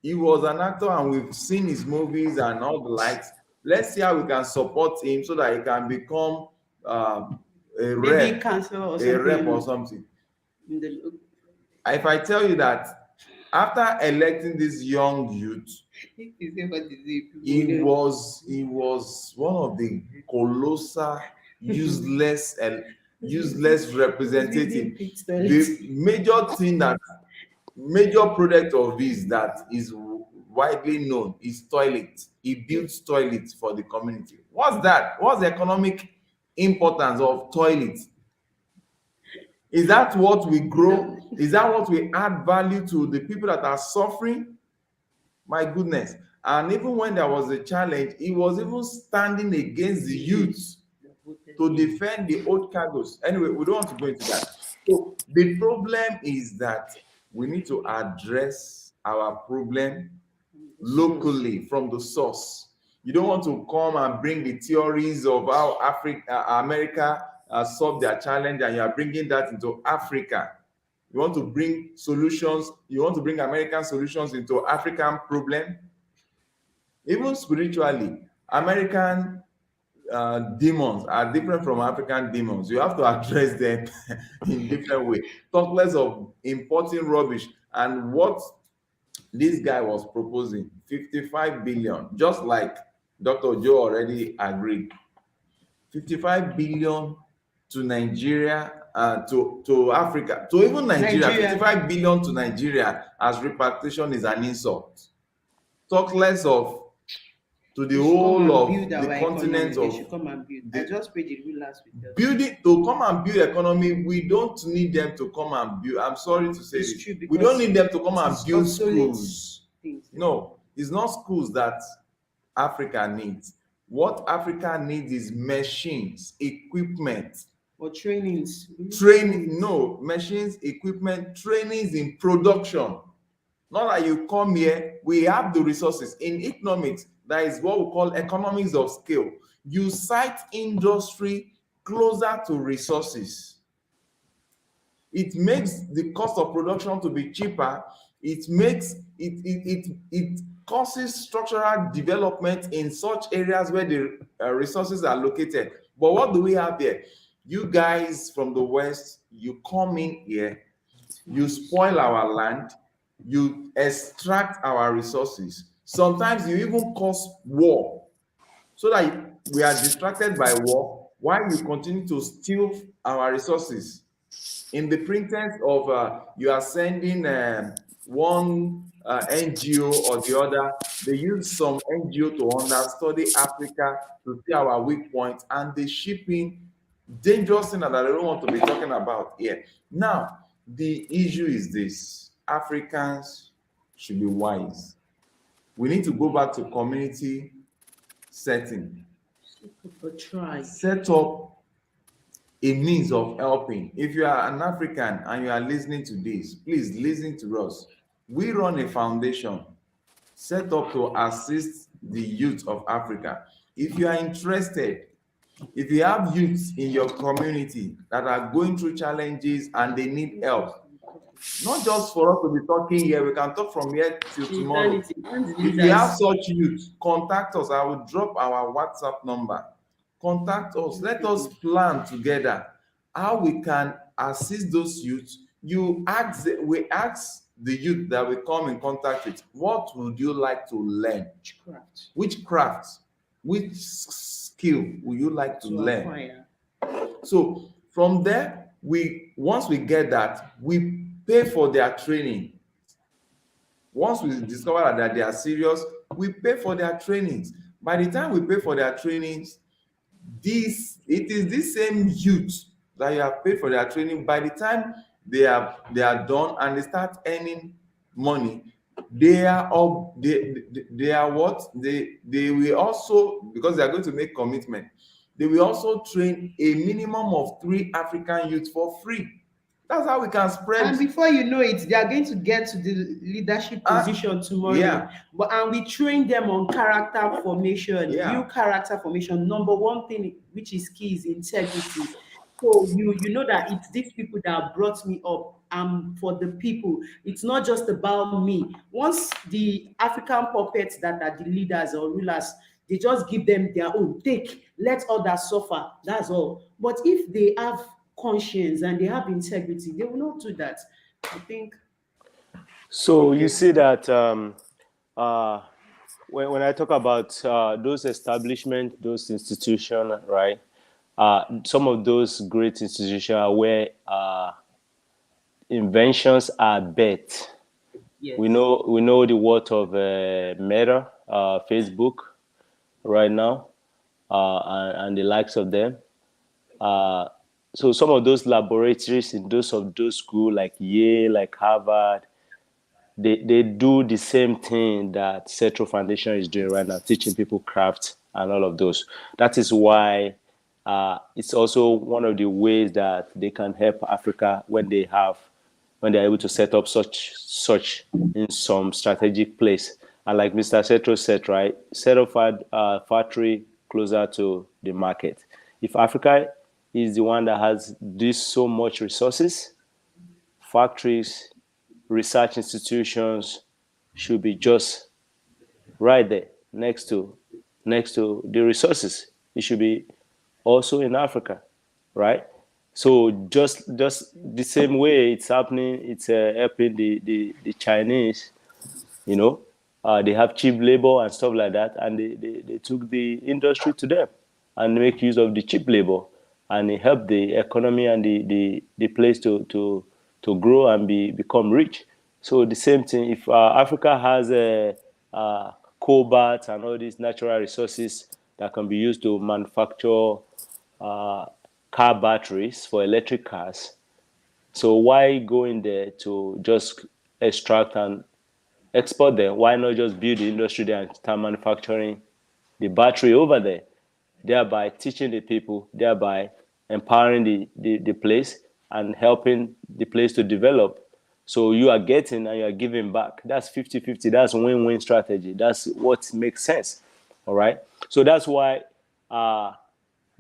he was an actor and we've seen his movies and all the likes. Let's see how we can support him so that he can become a rep or something. If I tell you that after electing this young youth, he was one of the colossal, useless representative. The major product of this that is widely known is toilet. He builds toilets for the community. What's that? What's the economic importance of toilets? Is that what we grow? Is that what we add value to the people that are suffering? My goodness. And even when there was a challenge, he was even standing against the youth to defend the old cargoes. Anyway, we don't want to go into that. So the problem is that we need to address our problem locally from the source. You don't want to come and bring the theories of how America solved their challenge and you are bringing that into Africa. You want to bring solutions. You want to bring American solutions into African problem. Even spiritually, American demons are different from African demons. You have to address them in different way. Talk less of importing rubbish. And what this guy was proposing, 55 billion, just like Dr. Joe already agreed. 55 billion to Nigeria, to Africa, to even Nigeria. 55 billion to Nigeria as repatriation is an insult. Talk less of to the whole of the continent of I just pray the rulers with them. Building to come and build economy. We don't need them to come and build. I'm sorry to say this. We don't need them to come and build schools. No, it's not schools that Africa needs. What Africa needs is machines, equipment. Or trainings. Training, no, machines, equipment, trainings in production. Not that you come here, we have the resources. In economics, that is what we call economics of scale. You site industry closer to resources. It makes the cost of production to be cheaper. It causes structural development in such areas where the resources are located. But what do we have here? You guys from the West, you come in here, you spoil our land, you extract our resources. Sometimes you even cause war so that we are distracted by war while you continue to steal our resources. In the pretense of you are sending one NGO or the other, they use some NGO to understudy Africa to see our weak points, and they ship in dangerous thing that I don't want to be talking about here. Now, the issue is this: Africans should be wise. We need to go back to community setting. Set up a means of helping. If you are an African and you are listening to this, please listen to us. We run a foundation set up to assist the youth of Africa. If you are interested, if you have youths in your community that are going through challenges and they need help, not just for us to be talking here, we can talk from here till tomorrow. Eternity. And the If you have leaders. such youth, contact us. I will drop our WhatsApp number. Contact us. Let us plan together how we can assist those youths. We ask the youth that we come in contact with, what would you like to learn? Witchcraft. Which craft, which skill would you like to learn? Acquire. So from there, once we get that, we pay for their training. Once we discover that they are serious, we pay for their trainings. By the time we pay for their trainings, it is this same youth that you have paid for their training. By the time they are done and they start earning money, they are what they will also, because they are going to make commitment, they will also train a minimum of 3 African youths for free. That's how we can spread. And before you know it, they are going to get to the leadership position tomorrow. Yeah. And we train them on character formation, Yeah. real character formation. Number one thing which is key is integrity. So you know that it's these people that brought me up. For the people. It's not just about me. Once the African puppets that are the leaders or rulers, they just give them their own. Let others suffer. That's all. But if they have conscience and they have integrity, they will not do that. I think. So you see that when I talk about those establishments, those institutions, right? Some of those great institutions are where inventions are bet. Yes. We know the worth of Meta, Facebook, right now, and the likes of them. So some of those laboratories in those schools like Yale, like Harvard, they do the same thing that Central Foundation is doing right now, teaching people craft and all of those. That is why it's also one of the ways that they can help Africa when they're able to set up such in some strategic place. And like Mr. Setro said, right, set up a factory closer to the market. If Africa is the one that has this so much resources, factories, research institutions should be just right there next to the resources. It should be also in Africa, right? So just the same way it's happening, it's helping the Chinese, you know. They have cheap labor and stuff like that, and they took the industry to them and make use of the cheap labor, and it helped the economy and the place to grow and become rich. So the same thing, if Africa has cobalt and all these natural resources that can be used to manufacture car batteries for electric cars, so why go in there to just extract and export them? Why not just build the industry there and start manufacturing the battery over there, thereby teaching the people, thereby empowering the place and helping the place to develop? So you are getting and you are giving back. That's 50-50. That's win-win strategy. That's what makes sense. All right. So that's why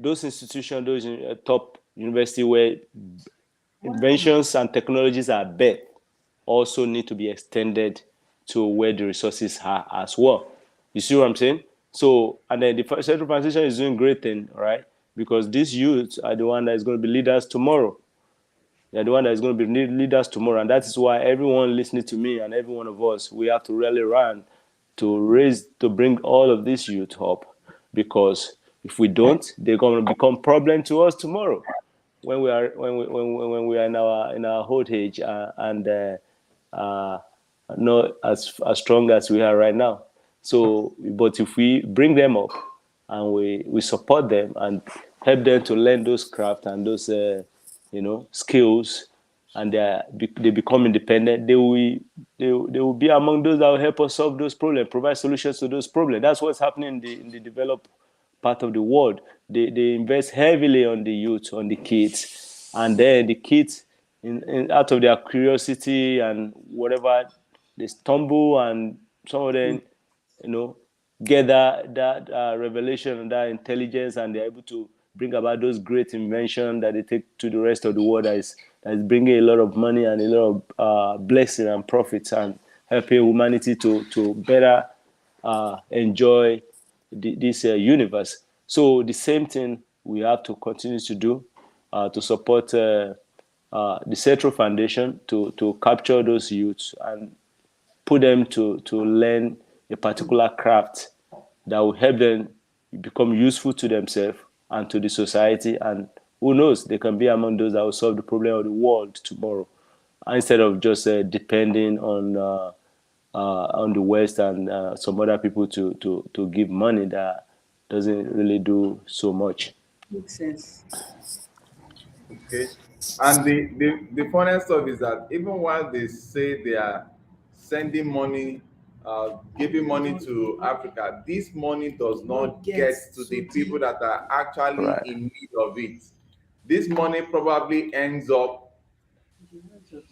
those institutions, those top university where inventions and technologies are bet, also need to be extended to where the resources are as well. You see what I'm saying? So, and then the Central Foundation is doing great thing, right? Because these youths are the one that is going to be leaders tomorrow. They're the one that is going to be leaders tomorrow. And that is why everyone listening to me and every one of us, we have to really run to bring all of this youth up. Because if we don't, they're going to become problem to us tomorrow when we are in our old age and not as strong as we are right now. So, but if we bring them up and we support them and help them to learn those craft and those skills, and they become independent, they will be among those that will help us solve those problems, provide solutions to those problems. That's what's happening in the developed part of the world. They invest heavily on the youth, on the kids, and then the kids, out of their curiosity and whatever, they stumble, and some of them, get that revelation and that intelligence, and they're able to bring about those great inventions that they take to the rest of the world, that is bringing a lot of money and a lot of blessing and profits, and helping humanity to better enjoy this universe. So the same thing we have to continue to do, to support the Central Foundation to capture those youths and put them to learn a particular craft that will help them become useful to themselves and to the society. And who knows, they can be among those that will solve the problem of the world tomorrow, instead of just depending on the West and some other people to give money that doesn't really do so much. Makes sense. Okay. And the funniest stuff is that even while they say they are sending money, giving money to Africa, this money does not get to the people that are actually Right. in need of it. This money probably ends up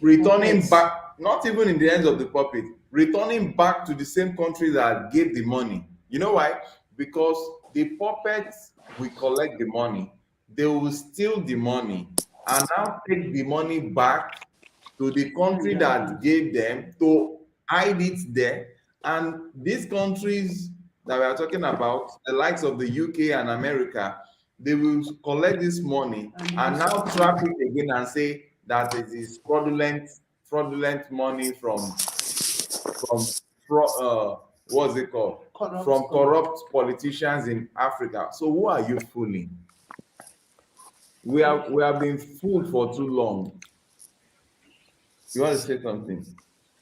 returning back, not even in the hands of the puppet, returning back to the same country that gave the money. You know why? Because the puppets will collect the money, they will steal the money, and now take the money back to the country that gave them to hide it there. And these countries that we are talking about, the likes of the UK and America, they will collect this money and now trap it again and say that it is fraudulent money from what's it called? From corrupt politicians in Africa. So who are you fooling? We have been fooled for too long. You want to say something?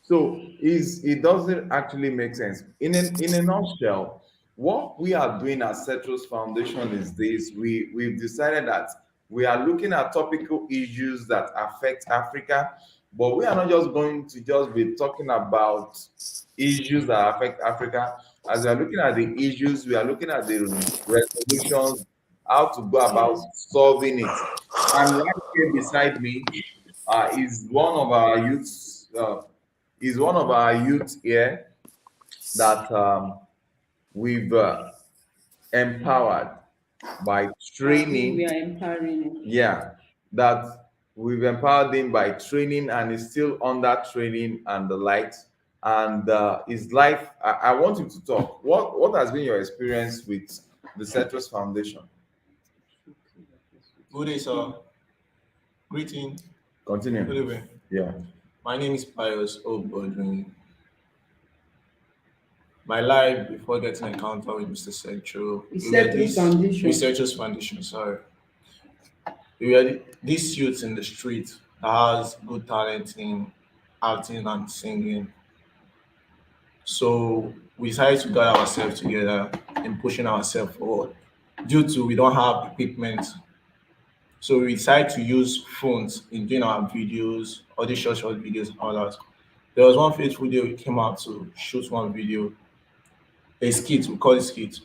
So it doesn't actually make sense. In a nutshell, what we are doing at Cetrus Foundation is this: we've decided that we are looking at topical issues that affect Africa, but we are not just going to just be talking about issues that affect Africa. As we are looking at the issues, we are looking at the resolutions, how to go about solving it. And right here beside me is one of our youths. Is one of our youth here that we've empowered by We training. are empowering him. Yeah, that we've empowered him by training, and he's still under training and the likes. And his life, I want you to talk. What has been your experience with the Citrus Foundation? Good day, sir. Greeting. Continue. Good evening. Yeah. My name is Pius Obodwin. My life before getting encounter with Mr. Central. Researchers Foundation, sorry. We were these youths in the street that has good talent in acting and singing. So we decided to gather ourselves together and pushing ourselves forward. Due to we don't have equipment, so we decided to use phones in doing our videos, all these short videos and all that. There was one fateful day we came out to shoot one video, a skit, we call it skit.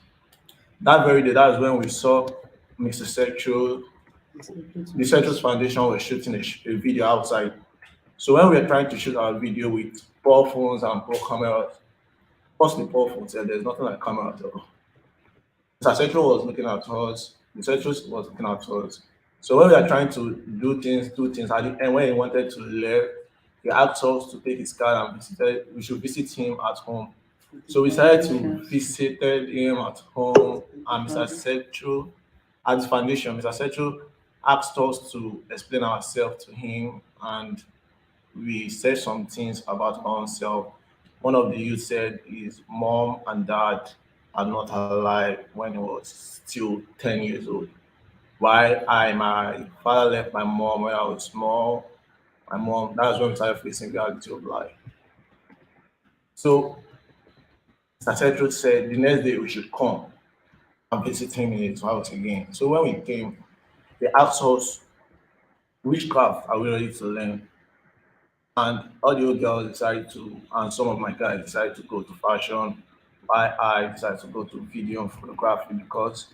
That very day, that was when we saw Mr. Sexual, the Sexual Foundation was shooting a video outside. So when we were trying to shoot our video with poor phones and poor cameras, firstly poor phones, and there's nothing like camera at all. Mr. Sexual was looking at us, the Sexual was looking at us. So when we are trying to do things, at the end when he wanted to leave, he asked us to take his card and we should visit him at home. So we decided to visit him at home, and Mr. Setro at his foundation. Mr. Setro asked us to explain ourselves to him, and we said some things about ourselves. One of the youth said his mom and dad are not alive when he was still 10 years old. Why my father left my mom when I was small. My mom, that's when we started facing reality of life. So Mr. Cedric said the next day we should come and visit him in his house again. So when we came, they asked us which craft are we ready to learn. And all the old girls decided to, and some of my guys decided to go to fashion. I decided to go to video and photography because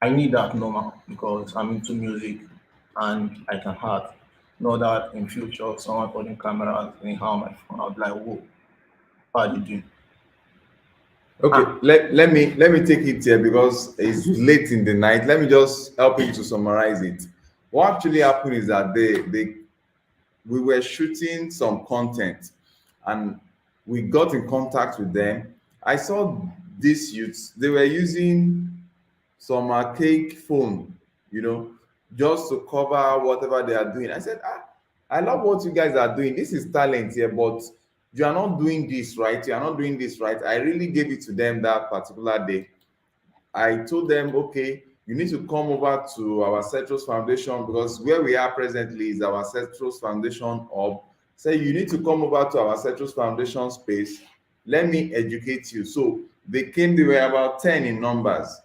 I need that normal because I'm into music and I can act. Know that in future someone putting cameras in how my phone, I'll be like, whoa, how do you do? Okay, let me take it here because it's late in the night. Let me just help him to summarize it. What actually happened is that we were shooting some content and we got in contact with them. I saw these youths, they were using some archaic phone, you know, just to cover whatever they are doing. I said, I love what you guys are doing. This is talent here, but you are not doing this right. You are not doing this right. I really gave it to them that particular day. I told them, okay, you need to come over to our Cetros Foundation because where we are presently is our Cetros Foundation hub. Say you need to come over to our Cetros Foundation space. Let me educate you. So they came, they were about 10 in numbers.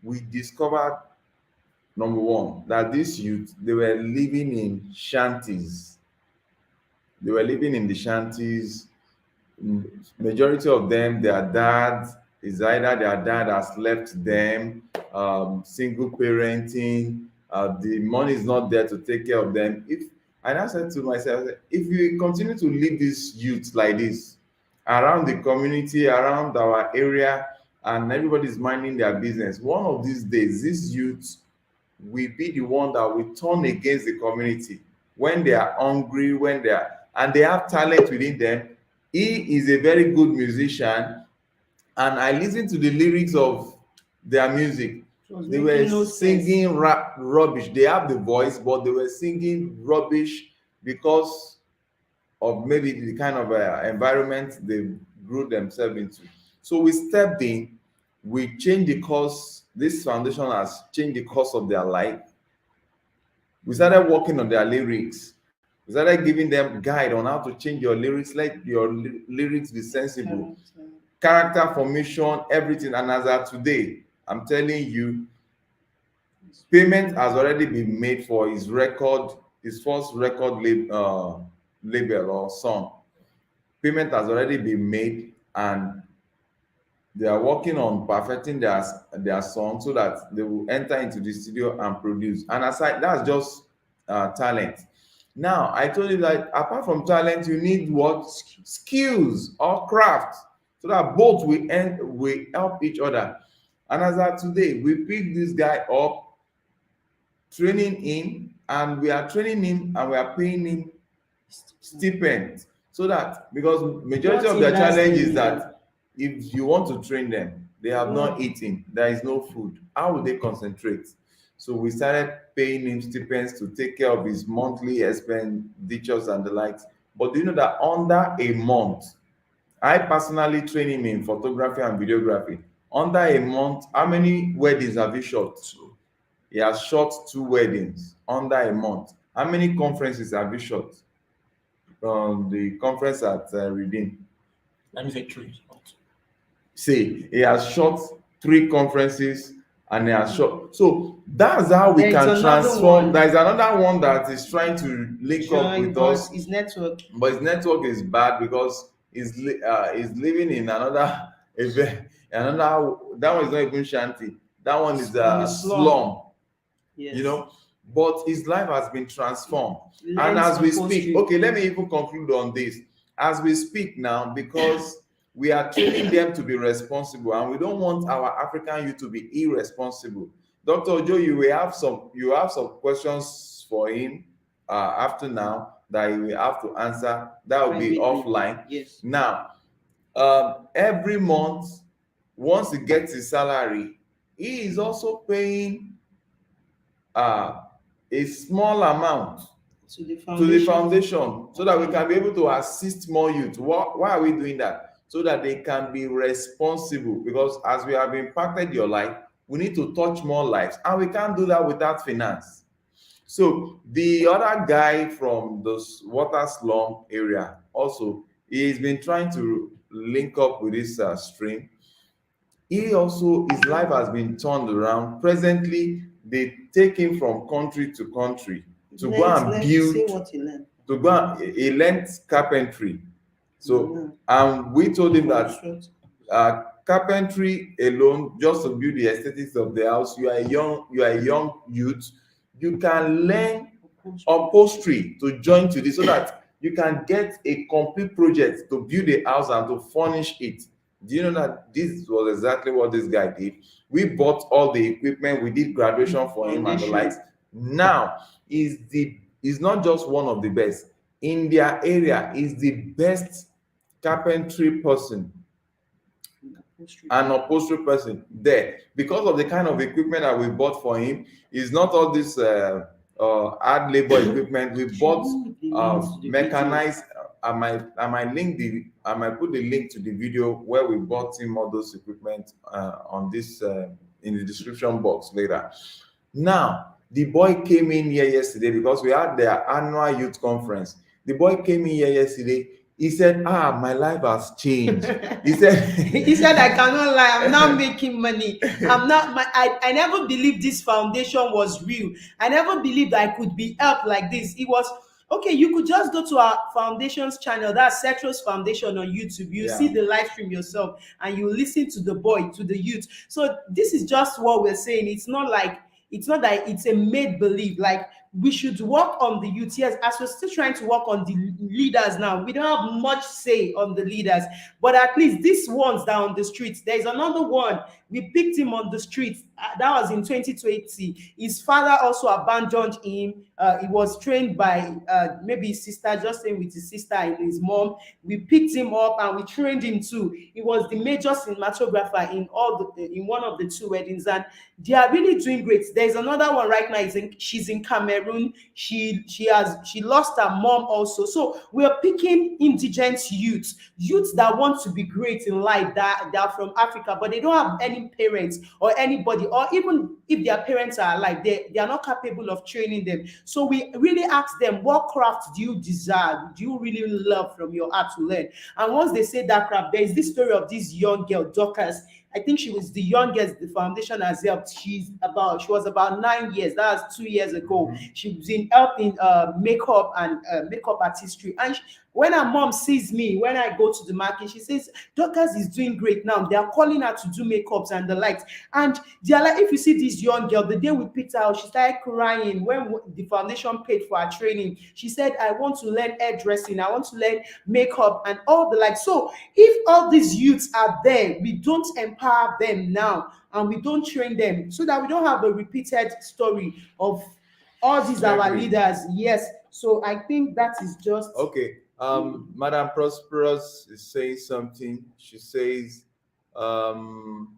We discovered, number one, that these youth, they were living in shanties. They were living in the shanties. Majority of them, their dad is either their dad has left them, single parenting, the money is not there to take care of them. If and I said to myself, if we continue to leave these youths like this around the community, around our area, and everybody's minding their business, one of these days, these youths will be the one that will turn against the community when they are hungry, when they are, and they have talent within them. He is a very good musician, and I listened to the lyrics of their music. They were singing rap rubbish. They have the voice, but they were singing rubbish because of maybe the kind of environment they grew themselves into. So we stepped in, we changed the course. This foundation has changed the course of their life. We started working on their lyrics. We started giving them guide on how to change your lyrics, let your lyrics be sensible, character formation, everything. And as of today, I'm telling you, payment has already been made for his record, his first record label or song. Payment has already been made, and they are working on perfecting their song so that they will enter into the studio and produce. And aside, that's just talent. Now, I told you that apart from talent, you need what? Skills or craft, so that both will help each other. And as of today, we pick this guy up, training him, and we are training him and we are paying him stipend, so that, because majority of their challenge is that if you want to train them, they have not eaten, there is no food, how will they concentrate? So we started paying him stipends to take care of his monthly expenditures and the likes. But do you know that under a month, I personally train him in photography and videography. Under a month, how many weddings have you shot? He has shot 2 weddings under a month. How many conferences have you shot? The conference at Redeem. Let me say 3. See, he has shot 3 conferences and he has shot. So that's how we can transform. There is another one that is trying to link up with us. His network. But his network is bad because he's living in another another, that one is not even shanty. That one is a slum. Yes. You know, but his life has been transformed. And as we speak, okay, let me even conclude on this. As we speak now, because we are training them to be responsible, and we don't want our African youth to be irresponsible. Dr. Ojo, you have some questions for him after now that you will have to answer. That will be offline. Yes. Now, every month, once he gets his salary, he is also paying a small amount to the foundation, so that we can be able to assist more youth. Why are we doing that? So that they can be responsible, because as we have impacted your life, we need to touch more lives, and we can't do that without finance. So the other guy from the water slum area also, he's been trying to link up with this stream. He also, his life has been turned around. Presently, they take him from country to country to go and build. Say what he learned. To go and he learned carpentry. So, and we told him that carpentry alone, just to build the aesthetics of the house, you are a young youth, you can learn upholstery to join to this, so that you can get a complete project to build a house and to furnish it. Do you know that this was exactly what this guy did? We bought all the equipment, we did graduation for him and the likes. Foundation. Now is not just one of the best in their area, is the best carpentry person an upholstery person there because of the kind of equipment that we bought for him. Is not all this hard labor equipment. We bought mechanized. I might put the link to the video where we bought him all those equipment on this in the description box later. Now the boy came in here yesterday because we had their annual youth conference. The boy came in here yesterday. He said, my life has changed. He said, He said, I cannot lie, I'm not making money. I never believed this foundation was real. I never believed I could be helped like this. It was okay. You could just go to our foundation's channel, that's Cetros Foundation on YouTube. You see the live stream yourself and you listen to the boy, to the youth. So this is just what we're saying. It's not that it's a made believe. Like, we should work on the youth. Yes, as we're still trying to work on the leaders now, we don't have much say on the leaders, but at least these ones that are on the streets. There's another one, we picked him on the streets. That was in 2020. His father also abandoned him. He was trained by maybe his sister, just staying with his sister and his mom. We picked him up and we trained him too. He was the major cinematographer in one of the two weddings, and they are really doing great. There's another one right now. She's in Cameroon. She lost her mom also. So we're picking indigent youths that want to be great in life, that are from Africa, but they don't have any parents or anybody, or even if their parents are alive, they are not capable of training them. So we really ask them, what craft do you desire? Do you really love from your heart to learn? And once they say that craft, there is this story of this young girl, Dorcas. I think she was the youngest the foundation has helped. She was about 9 years. That was 2 years ago. She was in helping makeup and makeup artistry. And when her mom sees me, when I go to the market, she says, Dorcas is doing great now. They are calling her to do makeups and the likes. And they are like, if you see this young girl, the day we picked her out, she started crying when the foundation paid for her training. She said, I want to learn hairdressing. I want to learn makeup and all the like. So if all these youths are there, we don't empower them now and we don't train them, so that we don't have a repeated story of all these our leaders. Yes. So I think that is just okay. Madam Prosperous is saying something. She says, Madam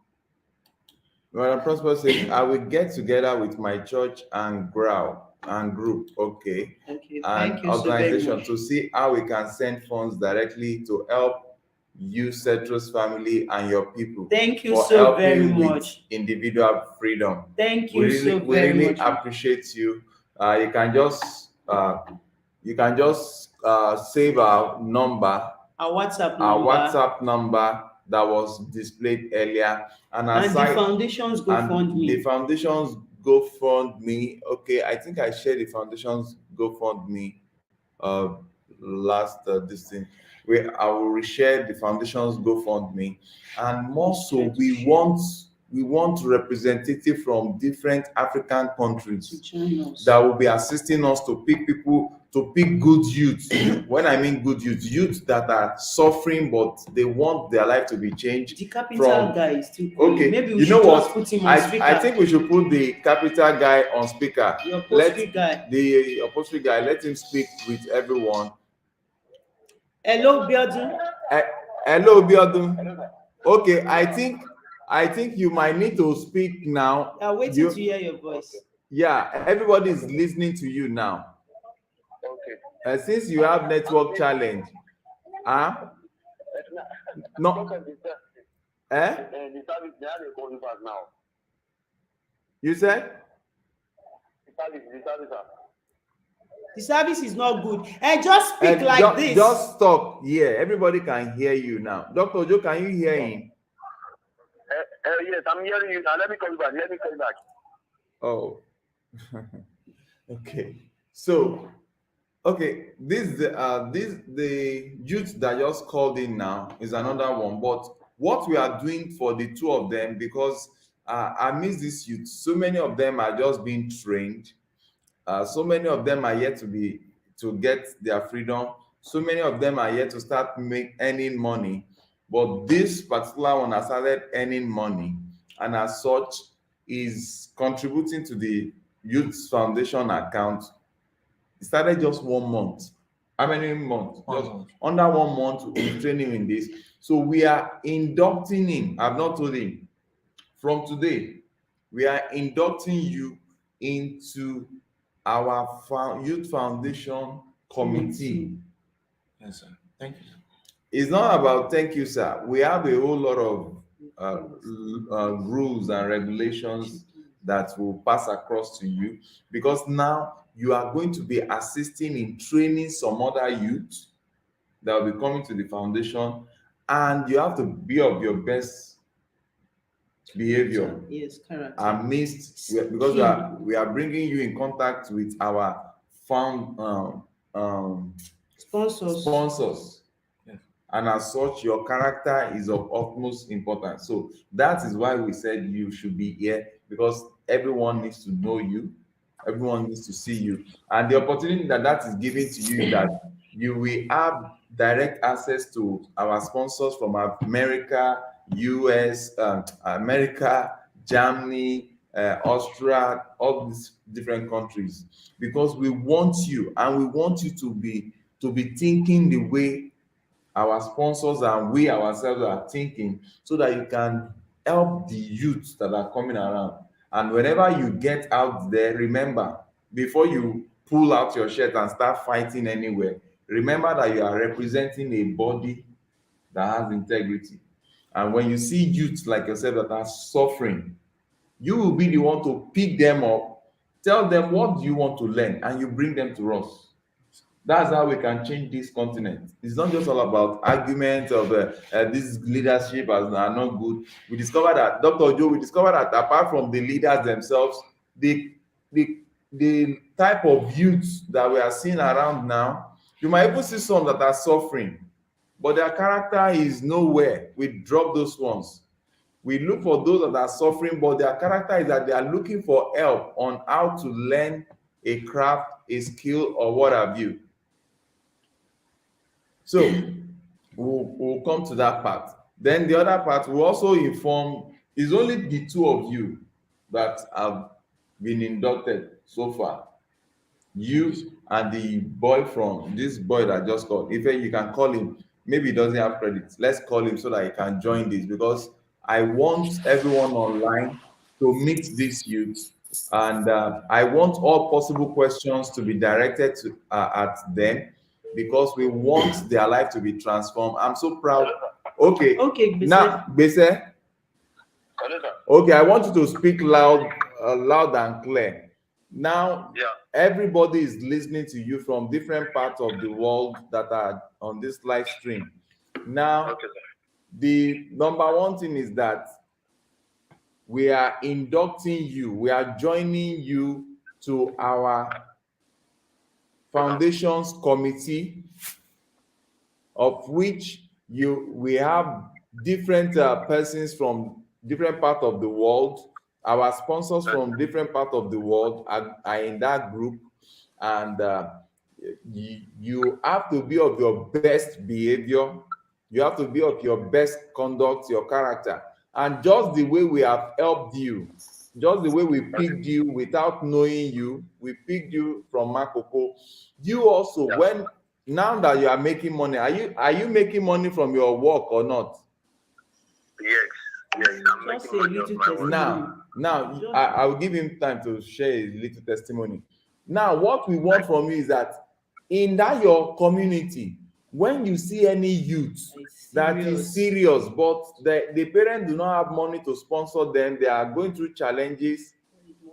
Prosperous says, I will get together with my church and group, okay, okay. and Thank you so very organization much. to see how we can send funds directly to help you, Cetros family, and your people. Thank you for so very helping with much. individual freedom. Thank We you really, so we very really much. appreciate you. You can just save our number, Our WhatsApp our number. WhatsApp number that was displayed earlier, and And the foundation's GoFundMe. the foundation's GoFundMe. Okay, I think I shared the foundation's GoFundMe last this thing. Where I will reshare the foundation's GoFundMe, and more so, we want representative from different African countries that will be assisting us to pick good youth. When I mean good youth that are suffering but they want their life to be changed. The capital guy is still calling. Okay, Maybe we you should know just what? put him on speaker. I think we should put the capital guy on speaker. The upholstery guy. The upholstery guy, let him speak with everyone. Hello, Biodun. Hello, Biodun. Okay, I think you might need to speak now. I'm waiting to hear your voice. Yeah, everybody is listening to you now. Okay. Since you have network challenge, no, The service, they have a call you back now. You said? The service, sir. The service is not good. And just speak like this. Just stop. Yeah, everybody can hear you now. Dr. Joe, can you hear him? Yes, I'm hearing you now. Let me call you back. Oh. Okay. So, okay, the youth that just called in now is another one. But what we are doing for the two of them, because I miss this youth. So many of them are just being trained. So many of them are yet to get their freedom. So many of them are yet to start earning money. but this particular one has started earning money, and as such is contributing to the Youth Foundation account. It started just 1 month. How many months? One Just month. under 1 month we train him in this. So we are inducting him. I've not told him. From today, we are inducting you into our Youth Foundation committee. Yes, sir. Thank you, sir. It's not about thank you, sir. We have a whole lot of rules and regulations that will pass across to you, because now you are going to be assisting in training some other youth that will be coming to the foundation, and you have to be of your best behavior Yes, character. amidst, because we are bringing you in contact with our sponsors. Yes. And as such, your character is of utmost importance. So that is why we said you should be here, because everyone needs to know you, everyone needs to see you, and the opportunity that is given to you is that you will have direct access to our sponsors from America, US, America, Germany, Austria, all these different countries, because we want you, and we want you to be thinking the way our sponsors and we ourselves are thinking, so that you can help the youth that are coming around. And whenever you get out there, remember, before you pull out your shirt and start fighting anywhere, remember that you are representing a body that has integrity. And when you see youths like yourself that are suffering, you will be the one to pick them up, tell them what do you want to learn, and you bring them to us. That's how we can change this continent. It's not just all about arguments of this leadership are not good. We discovered that, Dr. Joe, we discovered that apart from the leaders themselves, the the type of youth that we are seeing around now, you might even see some that are suffering, but their character is nowhere. We drop those ones. We look for those that are suffering, but their character is that they are looking for help on how to learn a craft, a skill, or what have you. So we'll come to that part. Then the other part, we also inform, is only the two of you that have been inducted so far. You and the boy from this boy that just called. If you can call him, maybe he doesn't have credit. Let's call him so that he can join this, because I want everyone online to meet these youths, and I want all possible questions to be directed to at them, because we want their life to be transformed. I'm so proud. Okay. Okay, Gbese. Now, Gbese. Hello, sir. Okay, I want you to speak loud and clear. Now, Yeah. everybody is listening to you from different parts of the world that are on this live stream. Now, Okay, sir. the number one thing is that we are inducting you, we are joining you to our foundations committee, of which we have different persons from different parts of the world. Our sponsors from different parts of the world are in that group, and you have to be of your best behavior. You have to be of your best conduct, your character. And just the way we have helped you, just the way we picked you without knowing you, we picked you from Makoko. You also, Yeah. when now that you are making money, are you making money from your work or not? Yes, I'm Just making a money of little my work. testimony. Now, I will give him time to share a little testimony. Now, what we want from you is that in that your community, when you see any youth that is serious, but the parents do not have money to sponsor them, they are going through challenges,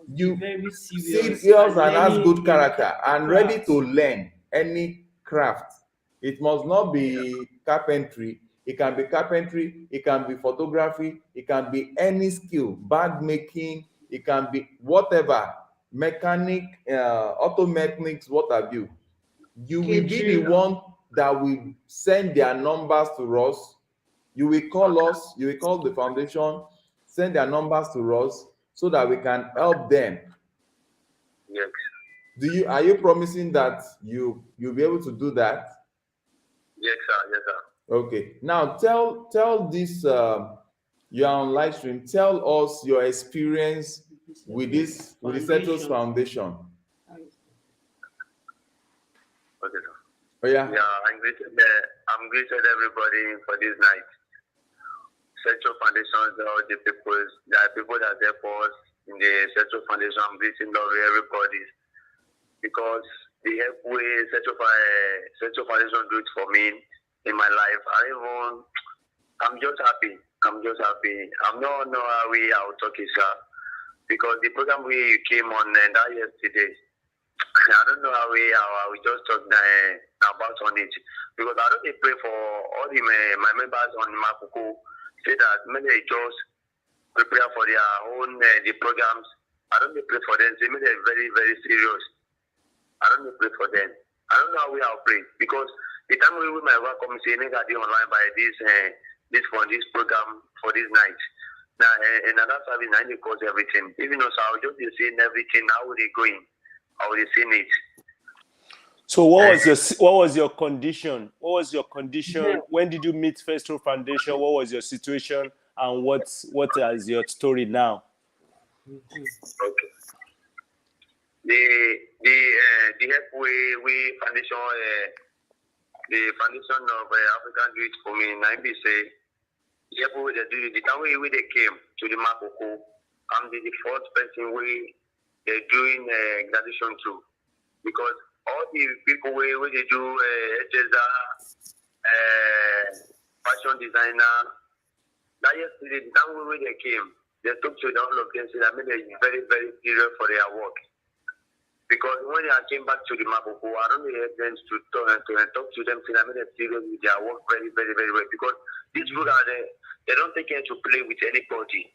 you very serious and has learning good a character and ready craft. to learn any craft. It must not be carpentry. It can be carpentry, it can be photography, it can be any skill, bag making, it can be whatever, mechanic, auto mechanics, what have you. You will be the one that will send their numbers to us. You will call us, you will call the foundation, send their numbers to us so that we can help them. Yes. Are you promising that you'll be able to do that? Yes, sir. Yes, sir. Okay. Now tell this you're on live stream. Tell us your experience with the Settles Foundation. Okay, sir. Oh yeah. Yeah, I'm greeted everybody for this night. Central Foundation, all the people, there are people that help us in the Central Foundation. I'm greeting everybody because the help way Central Foundation do it for me in my life. I'm just happy. I'm not know how we are talking, sir, because the program we came on that yesterday. I don't know how we just talk about on it because I don't pray for all my members on Mapuku. Say that many just prepare for their own the programs. I don't pray for them. Say they're very very serious. I don't pray for them. I don't know how we are praying because the time we my work come say nigga dey online by this program for this night. Now another service now they cause everything. Even though so I will just be seeing everything how they going. I will see it. So what was your condition? What was your condition? When did you meet Festival Foundation? What was your situation? And what is your story now? Okay. The help we foundation the foundation of African Youth for me now be say the help we they do the time we they came to the Makoko. I'm the first person they're doing graduation too because all the people where they do fashion designer. That yesterday, the time when they came, they talked to all of them said that made it very, very serious for their work. Because when they came back to the Mapuku, I don't hear them to talk to them, say that made it serious with their work very, very, very well. Because these people are they don't take care to play with anybody.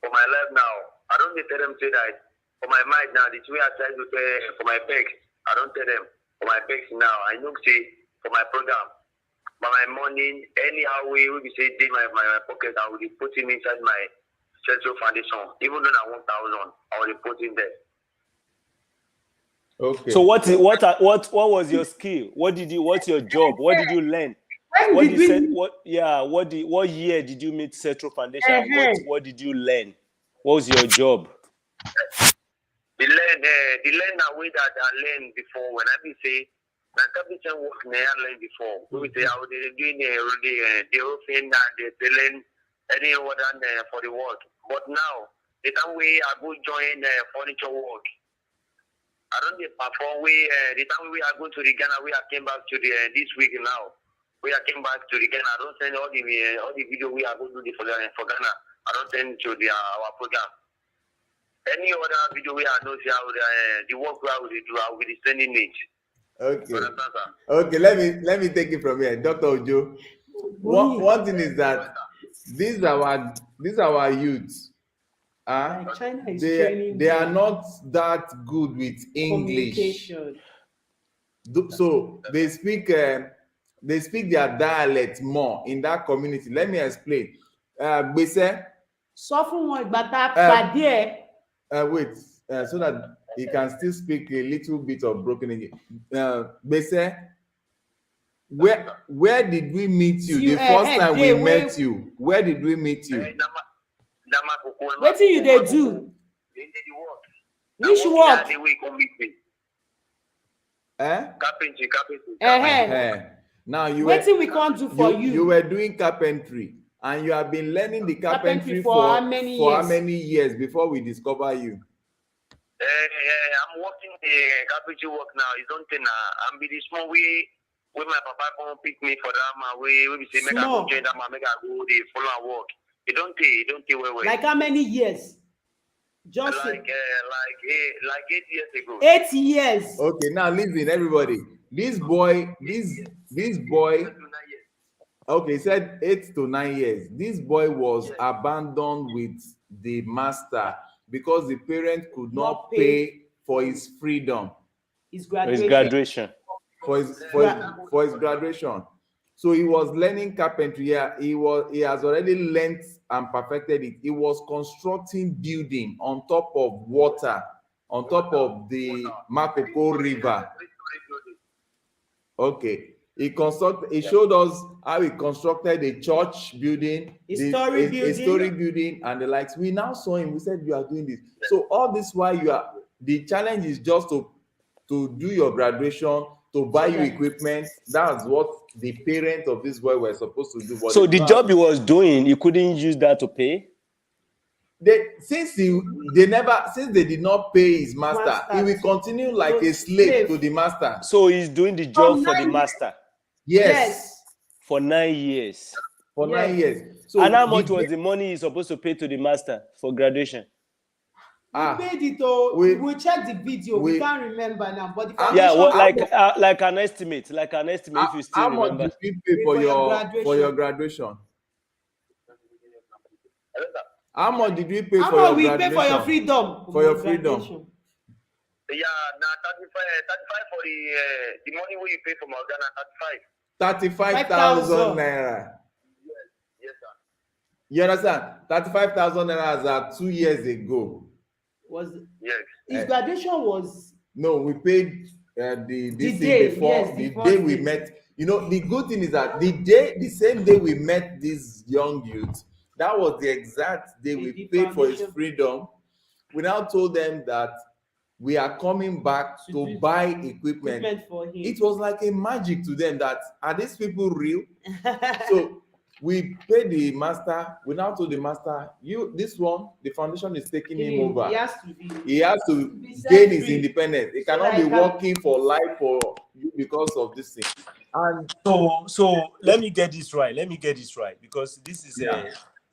For my life now, I don't tell them say that for my mind now, the way I try to for my pegs, I don't tell them for my pegs now. I know say for my program, but my money anyhow we will be say my pocket, I will be putting inside my Central Foundation. Even though I 1,000, I will be putting there. Okay. So what was your skill? What's your job? What did you learn? What year did you meet Central Foundation? What did you learn? What was your job? The learn way that I learned before when I be say my capital work I learned before. We say how they doing the whole thing and they learn any other for the work. But now the time we are going to join furniture work. I don't perform the time we are going to the Ghana, we are came back to the this week now. We are came back to the Ghana. I don't send all the video we are going to do for Ghana. I don't send to our program. Any other video we are not the work we will do, I will be sending it. Okay. Okay, let me take it from here. Dr. Ojo. One thing is that these are our youths. China is they are not that good with English. So they speak their dialect more in that community. Let me explain. Gbese. Sọ fún wọn ìgbà tá a pàdé ẹ. Wait, so that he can still speak a little bit of broken English. Gbese, where did we meet you? The first time we met you, where did we meet you? Wetin you dey do? Which work? Carpentry. Now wetin we can't do for you? You were doing carpentry, and you have been learning the carpentry for how many years before we discover you? I'm working the carpentry work now. It's don't I'm be the small way when my papa come pick me for that we say make I go join that make I go the follow work. It don't take well. Like how many years? Just like 8 years ago. 8 years. Okay, now listen, everybody. This boy. Okay, he said 8 to 9 years. This boy was abandoned with the master because the parent could not pay for his freedom. His graduation. For his graduation. So he was learning carpentry. Yeah, he has already learned and perfected it. He was constructing building on top of water, on top of the Makoko River. Okay. He showed us how he constructed a church building, A story building, and the likes. We now saw him. We said, "You are doing this." So all this while the challenge is just to do your graduation, to buy you equipment. That's what the parents of this boy were supposed to do. But So the job he was doing, he couldn't use that to pay. Since they did not pay his master, he will continue like a slave to the master. So he's doing the job for the master. Yes. For 9 years. For 9 years. So and how much was the money he's supposed to pay to the master for graduation? We paid it all. We checked the video. We can't remember now. But the like an estimate. If you still remember. How much did you pay for your graduation? How much did we pay for your graduation? How much we pay for your freedom? For your freedom. Yeah, now 35 for the money we pay from our Ghana, 35,000 naira. Yes, sir. You understand? 35,000 naira as 2 years ago. Yes. His graduation was. No, we paid the day we met. You know, the good thing is that the same day we met this young youth, that was the exact day we paid for his freedom. We now told them that we are coming back to buy equipment for him. It was like a magic to them that, are these people real? So we paid the master. We now told the master, the foundation is taking him over. He has to gain his independence. He cannot be working for life for you because of this thing. And so let me get this right. Because this is a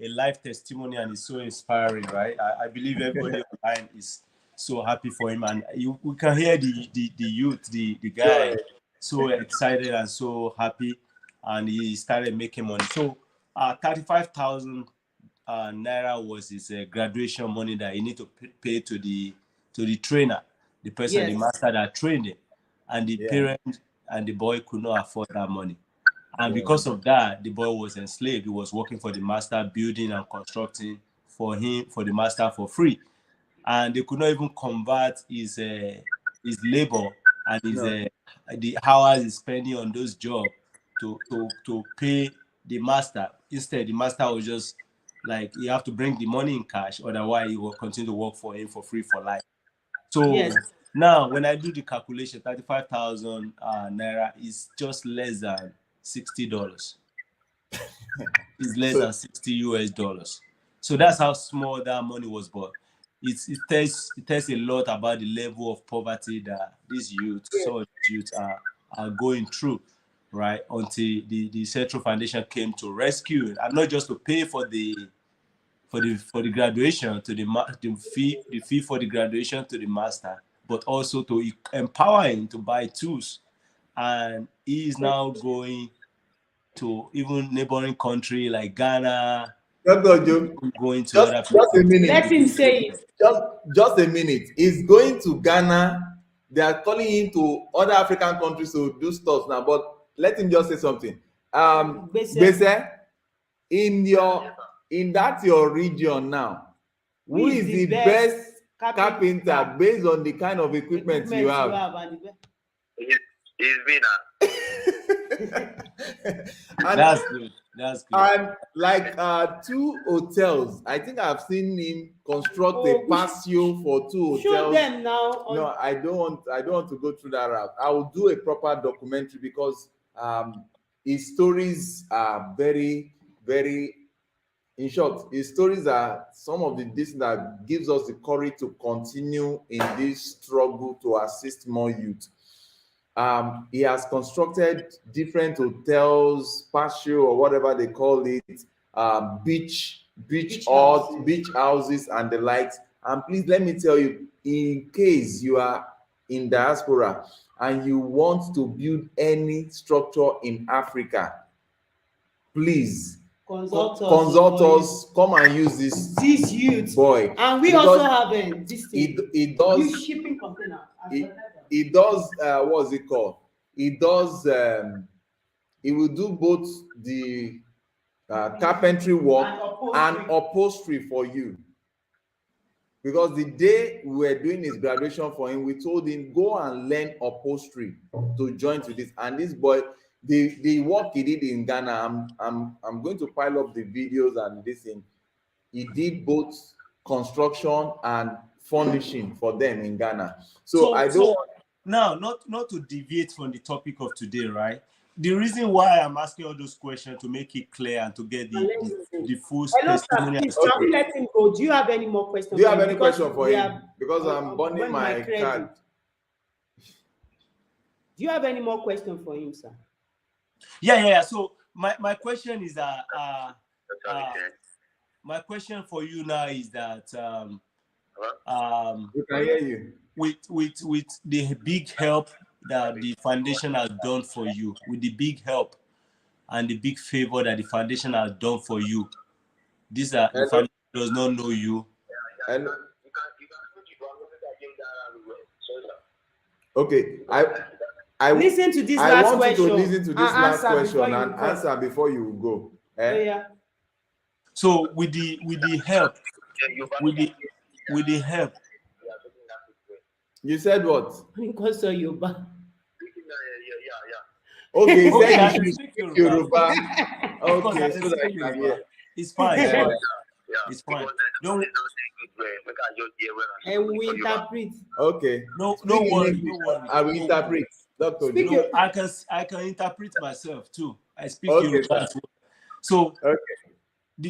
life testimony and it's so inspiring, right? I believe everybody online is so happy for him, and we can hear the youth, the guy, so excited and so happy, and he started making money. So 35,000 naira was his graduation money that he need to pay to the trainer, the person, the master that trained him, and the parent and the boy could not afford that money. And because of that, the boy was enslaved. He was working for the master, building and constructing for the master for free. And they could not even convert his labor and the hours he's spending on those jobs to pay the master. Instead, the master was just like, you have to bring the money in cash, otherwise he will continue to work for him for free for life. So now, when I do the calculation, 35,000 naira is just less than $60. It's less than $60 US. So that's how small that money was, but it tells a lot about the level of poverty that these youths are going through, right? Until the Central Foundation came to rescue, and not just to pay for the graduation to the fee for the graduation to the master, but also to empower him to buy tools. And he is now going to even neighboring country like Ghana. Going to other just a minute. Let him say it. Just a minute. He's going to Ghana. They are calling him to other African countries to do stuff now. But let him just say something. Bese, in your region now, who is the best carpenter based on the kind of equipment you have? It's Bina. That's good. And like 2 hotels, I think I've seen him construct a patio for 2 hotels. Show them now. No, I don't want to go through that route. I will do a proper documentary because his stories are very, very. In short, his stories are some of this that gives us the courage to continue in this struggle to assist more youth. He has constructed different hotels, patio or whatever they call it, beach houses and the likes. And please let me tell you, in case you are in diaspora and you want to build any structure in Africa, please consult us. Come and use this youth boy. And we also have this thing. It does shipping container. It does what's it called? It does it will do both the carpentry work and upholstery for you. Because the day we were doing his graduation for him, we told him, go and learn upholstery to join to this. And this boy, the work he did in Ghana, I'm going to pile up the videos and this thing. He did both construction and furnishing for them in Ghana. So I don't. Now, not to deviate from the topic of today, right? The reason why I'm asking all those questions to make it clear and to get the full Hello, sir. testimony. Please, shall we let him go? Do you have any more questions? Do you have any question for him? Because I'm burning my card. Do you have any more questions for him, sir? Yeah. So my question is my question for you now is that we can hear you. With the big help that the foundation has done for you, with the big help and the big favor that the foundation has done for you, these are the foundation does not know you. And okay, I listen to this last question. I want you to listen to this last question and answer before you go. Yeah. So with the help, with the help. You said what? Because of Yoruba. Okay, he said I you speak Yoruba. Okay, so that I can hear. It's fine. It's fine. Don't. And we interpret. Okay. No worry. I will interpret. Doctor, I can interpret myself too. I speak Yoruba as well. So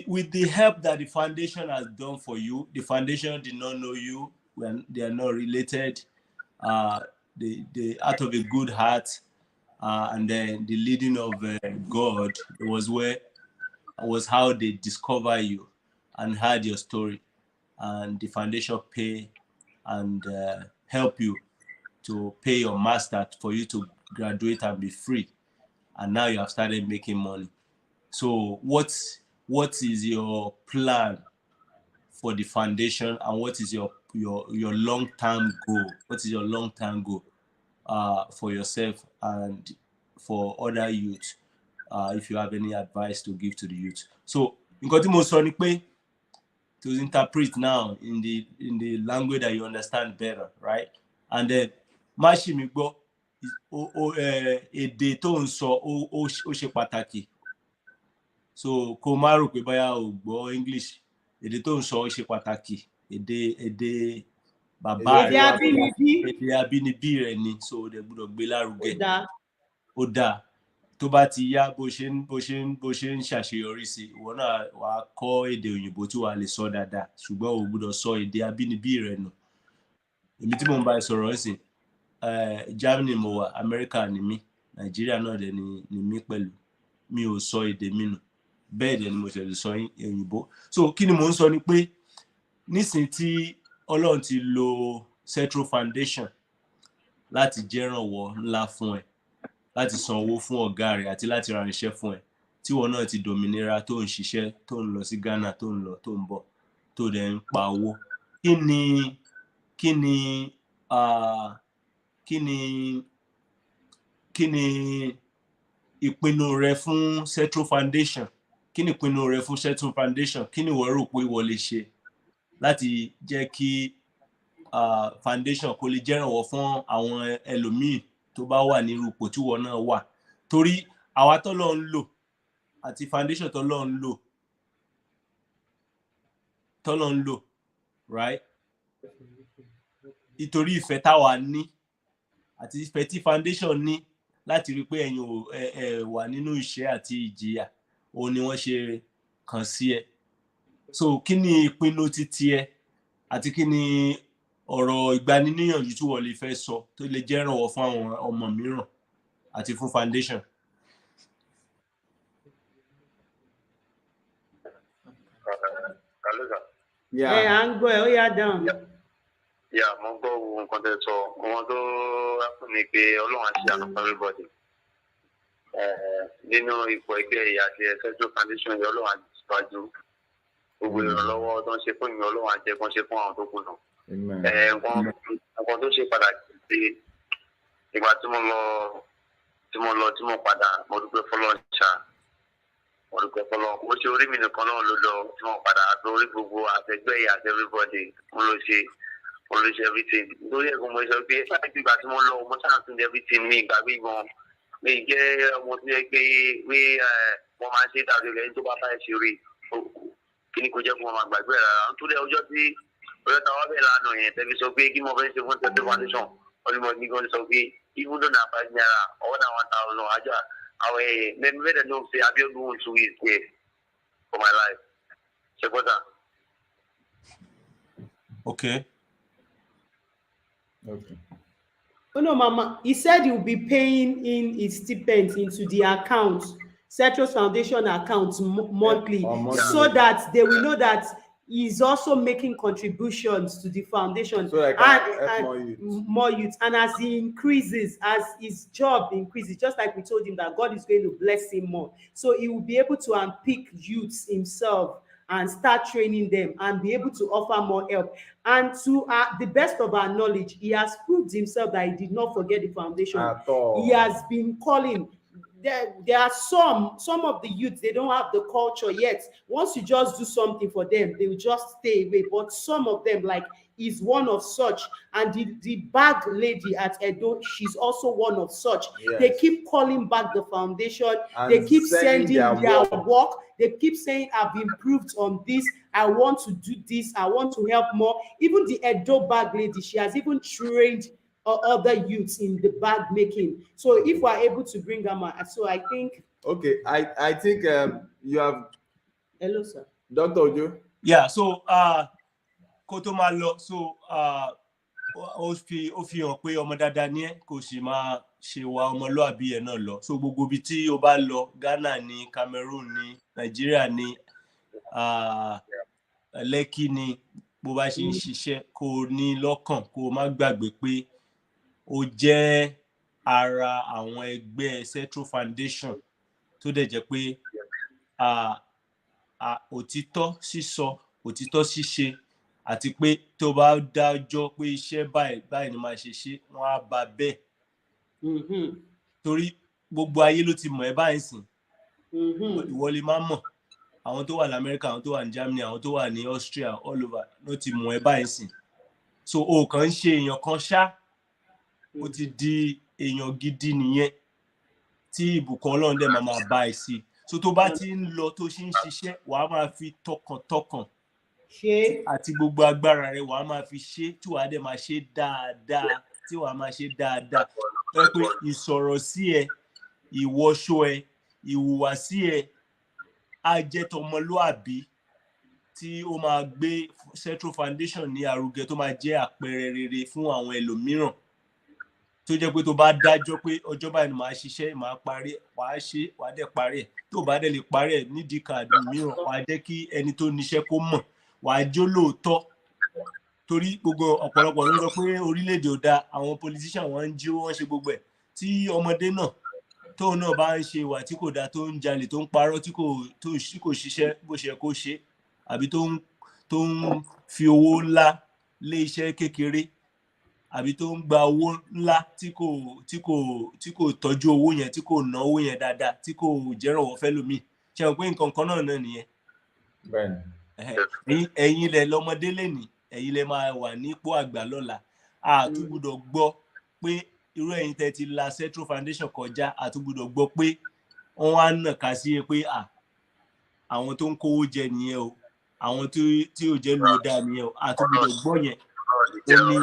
with the help that the foundation has done for you, the foundation did not know you when they are not related. They out of a good heart, and then the leading of God was how they discover you and heard your story, and the foundation pay and help you to pay your master for you to graduate and be free, and now you have started making money. So what is your plan for the foundation, and what is your long-term goal? What is your long-term goal for yourself and for other youth, if you have any advice to give to the youth? So nǹkan tí mo sọ ni pé to interpret now in the language that you understand better, right? And then má ṣì mí gbọ́ èdè tó ń sọ ó ṣe pàtàkì. So kó má rò pé báyà ò gbọ́ English, èdè tó ń sọ ó ṣe pàtàkì, èdè bàbá rẹ̀, èdè abínibí rẹ̀ ni, so ó dẹ̀ gbọ́dọ̀ gbé lárugẹ. Ó dáa. Tó bá ti yá bó ṣe ń ṣàṣeyọrí sí, ìwọ náà wàá kọ́ èdè òyìnbó tí wàá lè sọ dáadáa, ṣùgbọ́n ò gbọ́dọ̀ sọ èdè abínibí rẹ̀ nù. Èmi tí mo ń bá ẹ sọ̀rọ̀ ńsìn, Germany mo wà, America ni mí, Nàìjíríà náà dẹ̀ ni mí pẹ̀lú. Mi ò sọ èdè mi nù. Bẹ́ẹ̀ dẹ̀ ni mo ṣe lè sọ òyìnbó. So kí ni mò ń sọ ni pé nísìn tí Ọlọ́run ti lo Central Foundation láti jẹ́rànwọ́ ńlá fún ẹ, láti san owó fún ọ̀gá rẹ̀ àti láti ra iṣẹ́ fún ẹ, tí wọn náà ti dòmìnira tó ń ṣiṣẹ́, tó ń lọ sí Ghana, tó ń lọ tó ń bọ̀, tó dẹ̀ ń pa owó. Kí ni ìpinnu rẹ fún Central Foundation? Kí ni ìpinnu rẹ fún Central Foundation? Kí ni ìwọ rò pé ìwọ lè ṣe láti jẹ́ kí foundation kó lè jẹ́rànwọ́ fún àwọn ẹlòmíì tó bá wà ní ipò tí ìwọ náà wà? Torí àwa tọ́lọ́run ń lò àti foundation tọ́lọ́run ń lò, right? Ìtorí ìfẹ́ táwa ní àti ìfẹ́ tí foundation ní láti rí pé ẹ̀yin wà nínú ìṣẹ́ àti ìjìyà, òun ni wọ́n ṣe kàn sí ẹ. So kí ni ìpinnu títí ẹ àti kí ni ọ̀rọ̀ ìgbaniníyànjú tí wọ́n lè fẹ́ sọ tó lè jẹ́rànwọ́ fún àwọn ọmọ mìíràn àti fún foundation? À ń gbọ́ ẹ, ó yá dáhùn. Mo gbọ́ ohun kan tẹ́ sọ, ohun tó rápùn ni pé Ọlọ́run á ṣe àná fún everybody. Nínú ipò ẹgbẹ́ ìyá àti Central Foundation yìí, Ọlọ́run á síwájú. Gbogbo ìrànlọ́wọ́ tó ń ṣe fún ìyẹn, Ọlọ́run á jẹ́ kó ń ṣe fún àwọn tó kù náà. Nǹkan tó ṣe pàtàkì pé ìgbà tí mo padà, mo dúpẹ́ fọ́lọ́run ṣá. Mo dúpẹ́ fọ́lọ́run. Mo ṣe orí mi nìkan náà ló lọ tí mo padà àti orí gbogbo àtẹgbẹ́ ìyá àti everybody. Mo lọ ṣe everything. Lórí ẹ̀gbọ́n mo sọ pé ìgbà tí mo lọ, mo ṣáà tún everything ní ìgbà gbígbọ́n. mi jẹ́ ọmọ tó yẹ pé wọ́n máa ń ṣe tàbí ẹni tó bá fẹ́ ṣe rí kí ni kò jẹ́ kó wọn máa gbàgbé rárá nítorí ọjọ́ tí ọjọ́ táwọn bẹ̀rẹ̀ lánàá yẹn tẹ̀bí sọ pé kí mo fẹ́ ṣe fún tẹ̀sí foundation ọdún ní gan sọ pé even though na 5 naira or na 1,000 ajá àwọn mẹ́rin mẹ́rin náà ṣe Abiodun want to is here for my life ṣe gbọ́dọ̀. Okay. Oh no, Mama. He said he will be paying in his stipends into the account, Cetrus Foundation account monthly, so that they will know that he's also making contributions to the foundation, so and more youth. And as he increases, as his job increases, just like we told him that God is going to bless him more, so he will be able to unpick youths himself and start training them and be able to offer more help. And to the best of our knowledge, he has proved himself that he did not forget the foundation at all. He has been calling. There are some of the youth, they don't have the culture yet. Once you just do something for them, they will just stay away. But some of them, like, is one of such. And the bag lady at Edo, she's also one of such. Yes. They keep calling back the foundation. And they keep sending their work. They keep saying, I've improved on this. I want to do this. I want to help more. Even the Edo bag lady, she has even trained other youths in the bag making. So if we're able to bring them out, so I think. Okay, I think you have. Hello, sir. Dr. Ojo. Yeah. So kó tó máa lọ, so ó fi hàn pé ọmọ dáadáa ni ẹ́, kò sì máa ṣe wà ọmọlúàbí ẹ̀ náà lọ. So gbogbo ibi tí o bá lọ, Ghana ni, Cameroon ni, Nigeria ni, Lekki ni, bó bá ṣe ń ṣiṣẹ́, kó ní lọ́kàn, kó má gbàgbé pé ó jẹ́ ara àwọn ẹgbẹ́ Central Foundation tó dẹ̀ jẹ́ pé òtítọ́ sísọ, òtítọ́ ṣíṣe, àti pé tó bá dájọ́ pé iṣẹ́ báyìí ni máa ṣe wọ́n á bá bẹ́ẹ̀. Torí gbogbo ayé ló ti mọ̀ ẹ́ báyìí sìn. Ìwọ lè má mọ̀. Àwọn tó wà ní America, àwọn tó wà ní Germany, àwọn tó wà ní Austria, all over ló ti mọ̀ ẹ́ báyìí sìn. So o kàn ń ṣe èèyàn kan ṣá, ó ti di èèyàn gidi nìyẹn tí ìbùkún Ọlọ́run dẹ̀ máa bá ẹ sí. So tó bá ti ń lọ tó ṣe ń ṣiṣẹ́, wàá máa fi tọkàntọkàn ṣe àti gbogbo agbára rẹ wàá máa fi ṣe, tí wàá dẹ̀ máa ṣe dáadáa, tí wàá máa ṣe dáadáa. Ẹ pé ìsọ̀rọ̀ sí ẹ, ìwọṣọ ẹ, ìhùwàsí ẹ á jẹ́ tọmọlúàbí tí ó máa gbé Central Foundation ní àrùgẹ, tó máa jẹ́ àpẹẹrẹ rere fún àwọn ẹlòmíràn. Tó jẹ́ pé tó bá dájọ́ pé ọjọ́ báyìí ni màá ṣiṣẹ́, màá parí, wàá ṣe, wàá dẹ̀ parí ẹ̀. Tó bá dẹ̀ lè parí ẹ̀ nídìí káàdì mìíràn, wàá jẹ́ kí ẹni tó níṣẹ́ kó mọ̀, wàá jó lóòótọ́. Torí gbogbo ọ̀pọ̀lọpọ̀ ló sọ pé orílẹ̀-èdè ò dáa, àwọn politician wọ́n ń jí, wọ́n ṣe gbogbo ẹ̀. Tí ọmọdé náà tóun náà bá ń ṣe ìwà tí kò dáa, tó ń jalè, tó ń parọ́, tí kò ṣiṣẹ́ bó ṣe kó ṣe, àbí tó ń fi owó ńlá lé iṣẹ́ kékeré, àbí tó ń gba owó ńlá tí kò tọ́jú owó yẹn, tí kò ná owó yẹn dáadáa, tí kò jẹ́rànwọ́ fẹ́lòmíì. Ṣé o pé nǹkan kan náà nìyẹn? Bẹ́ẹ̀ni. Ẹ̀yin ilẹ̀ lọ́mọdé lẹ́nìí, ẹ̀yin lẹ máa wà nípò àgbà lọ́la. A tún gbọ́dọ̀ gbọ́ pé irú ẹ̀yin tẹ́ ti la Central Foundation kọjá, a tún gbọ́dọ̀ gbọ́ pé wọ́n wá nàka sí pé àwọn tó ń kówó jẹ nìyẹn o, àwọn tí ò jẹ́ lò dáa nìyẹn o. A tún gbọ́dọ̀ gbọ́ yẹn. Ó ní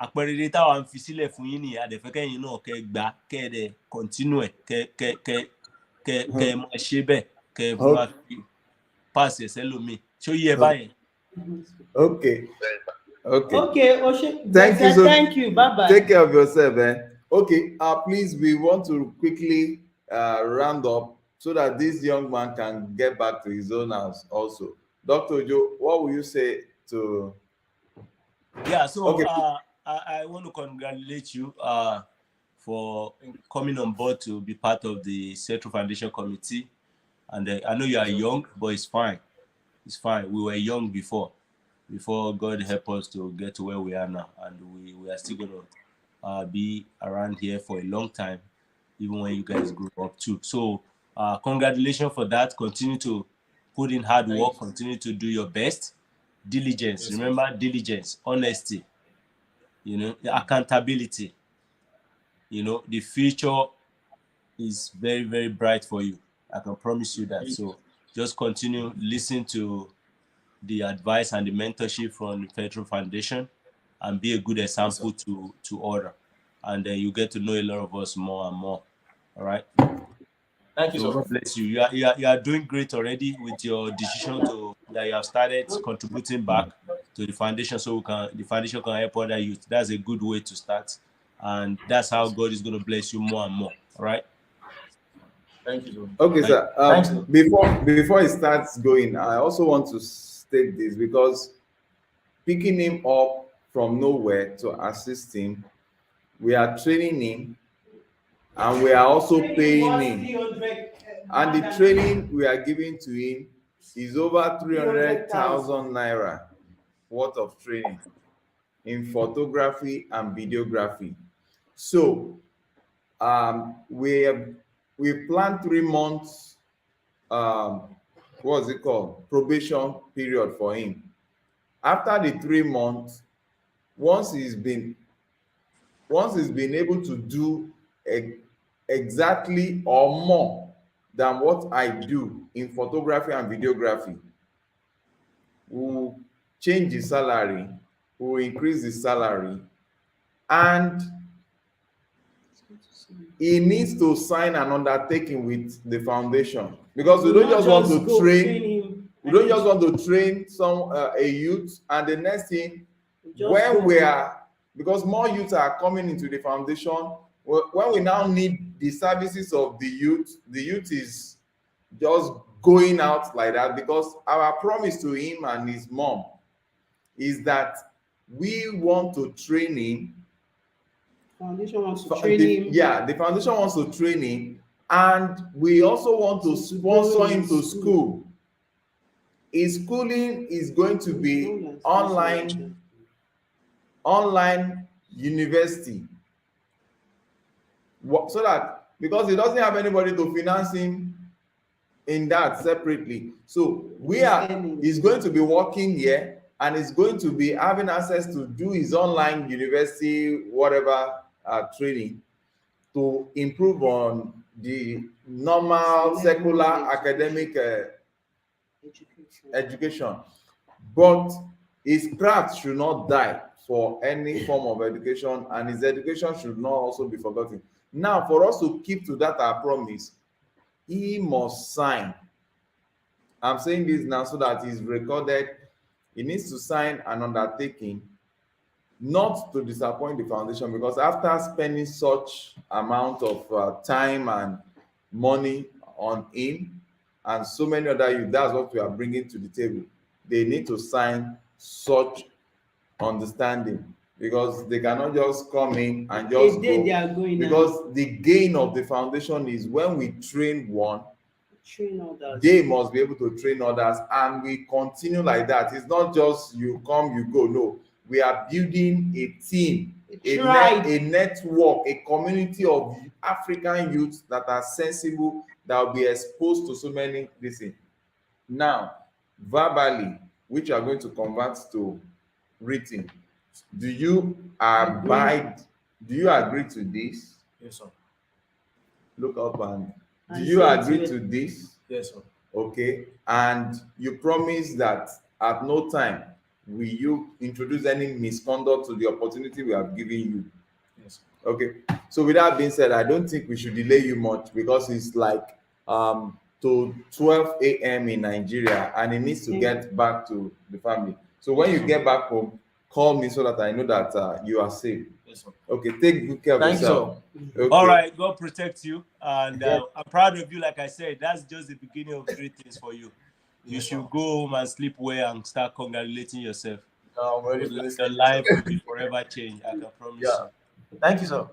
àpẹẹrẹ rere táwa ń fi sílẹ̀ fún yín nìyẹn. Àdẹ̀fẹ́kẹ́yìn náà kẹ́ gbà, kẹ́ dẹ̀ continue ẹ̀, kẹ́ máa ṣe bẹ́ẹ̀, kẹ́ máa fi pass ẹ̀sẹ̀ lómi. Ṣó yẹ báyẹn? Okay. Thank you. Bye-bye. Take care of yourself, Okay, please, we want to quickly round up so that this young man can get back to his own house also. Dr. Joe, what will you say to... Yeah, so okay. I want to congratulate you for coming on board to be part of the Central Foundation Committee. And I know you are young, but it's fine. It's fine. We were young before God helped us to get to where we are now. And we are still going to be around here for a long time, even when you guys grow up too. So congratulations for that. Continue to put in hard work. Continue to do your best. Diligence. Remember, diligence, honesty, accountability. the future is very, very bright for you. I can promise you that. So just continue listen to the advice and the mentorship from the Federal Foundation, and be a good example to order, and then you get to know a lot of us more and more. All right. Thank you, So sir. God bless you. You are doing great already with your decision that you have started contributing back to the foundation, so the foundation can help other youth. That's a good way to start, and that's how God is going to bless you more and more. All right. Thank you, sir. Okay, Thank sir. Thanks, sir. Before it starts going, I also want to state this because picking him up from nowhere to assist him, we are training him, and we are also paying him. And the training we are giving to him is over 300,000 naira worth of training in photography and videography. So we plan 3 months, what's it called, probation period for him. After the 3 months, once he's been able to do exactly or more than what I do in photography and videography, we'll change the salary, we'll increase the salary, and he needs to sign an undertaking with the foundation, because we don't just want to train. We don't just want to train a youth, and the next thing, because more youths are coming into the foundation, when we now need the services of the youth is just going out like that, because our promise to him and his mom is that we want to train him. Foundation wants to train him. Yeah, the foundation wants to train him, and we also want to sponsor him to school. His schooling is going to be online university, so that, because he doesn't have anybody to finance him in that separately, so he's going to be working here, and he's going to be having access to do his online university whatever training, to improve on the normal secular academic education. But his craft should not die for any form of education, and his education should not also be forgotten. Now, for us to keep to that our promise, he must sign. I'm saying this now so that it's recorded. He needs to sign an undertaking not to disappoint the foundation, because after spending such amount of time and money on him and so many other youth, that's what we are bringing to the table. They need to sign such understanding, because they cannot just come in and just go. They are going because the gain of the foundation is when we train one, train others. They must be able to train others, and we continue like that. It's not just you come, you go. No, we are building a team, a network, a community of African youths that are sensible, that will be exposed to so many things. Now, verbally, which are going to convert to written, do you abide? Do you agree to this? Yes, sir. Look up and do you agree to this? Yes, sir. Okay, and you promise that at no time will you introduce any misconduct to the opportunity we have given you? Yes, sir. Okay, so with that being said, I don't think we should delay you much, because it's like to 12 a.m. in Nigeria, and he needs to get back to the family. So when you get back home, call me so that I know that you are safe. Yes, sir. Okay, take good care of yourself. Okay. All right, God protect you, and I'm proud of you. Like I said, that's just the beginning of great things for you. You should go home and sleep well and start congratulating yourself. I'm ready to Your life will be forever changed. I can promise you. Thank you, sir.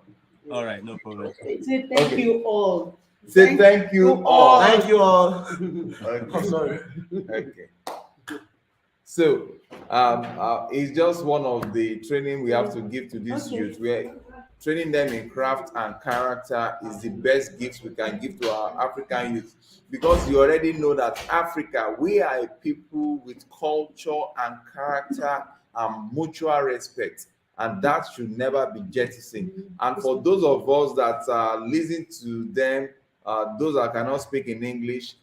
All right, no problem. Say thank you all. Say thank you all. Thank you all. Okay. I'm sorry. Okay. So it's just one of the training we have to give to these youth. We're training them in craft and character is the best gift we can give to our African youth, because you already know that Africa, we are a people with culture and character and mutual respect. and that should never be jettisoned. And for those of us that listen to them, those that cannot speak in English,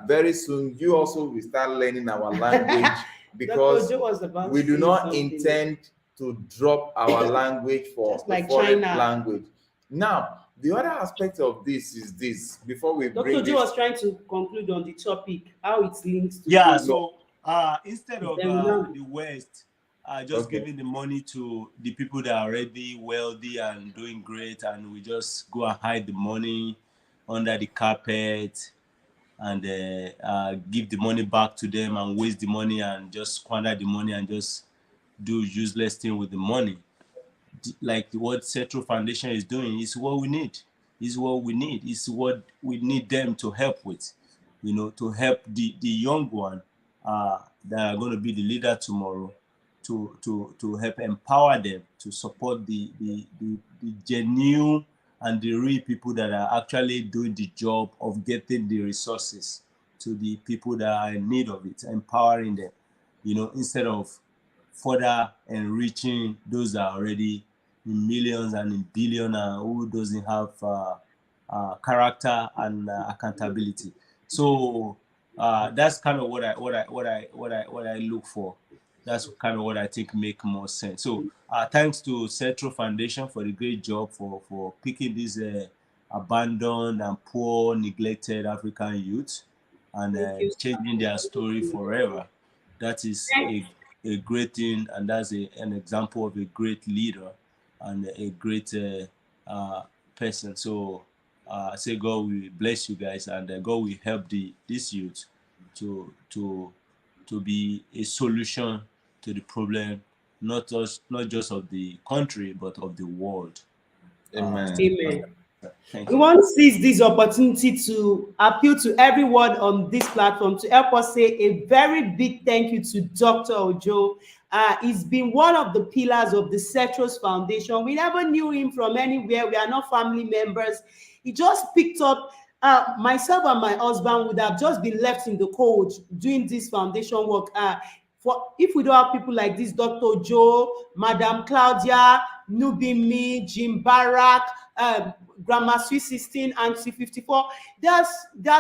very soon you also will start learning our language, because Dr. Joe was about we to do say not something. intend to drop our language for Just a like foreign China. language. Now, the other aspect of this is this, before we Dr. bring Joe this. was trying to conclude on the topic, how it's linked to Yeah, this. so instead of Then now- the West just Okay. giving the money to the people that are already wealthy and doing great, and we just go and hide the money under the carpet and give the money back to them and waste the money and just squander the money and just do useless thing with the money. Like what Central Foundation is doing is what we need. Is what we need. Is what we need them to help with. You know, to help the young one that are going to be the leader tomorrow, to help empower them, to support the genuine and the real people that are actually doing the job of getting the resources to the people that are in need of it, empowering them, you know, instead of further enriching those that are already in millions and in billions who doesn't have character and accountability. So that's kind of what I look for. That's kind of what I think make more sense. So thanks to Central Foundation for the great job for picking these abandoned and poor, neglected African youth and changing their story forever. That is a great thing, and that's an example of a great leader and a great person. So I say God will bless you guys, and God will help this youth to be a solution to the problem, not just of the country but of the world. Amen. Amen. Thank We you. want to seize this opportunity to appeal to everyone on this platform to help us say a very big thank you to Dr. Ojo. He's been one of the pillars of the Cetros Foundation. We never knew him from anywhere. We are not family members. He just picked up. Myself and my husband would have just been left in the cold doing this foundation work. For if we don't have people like this, Dr. Joe, Madam Claudia, Nubimi, Jim Barak, Grandma Sweet 16, and C54, there's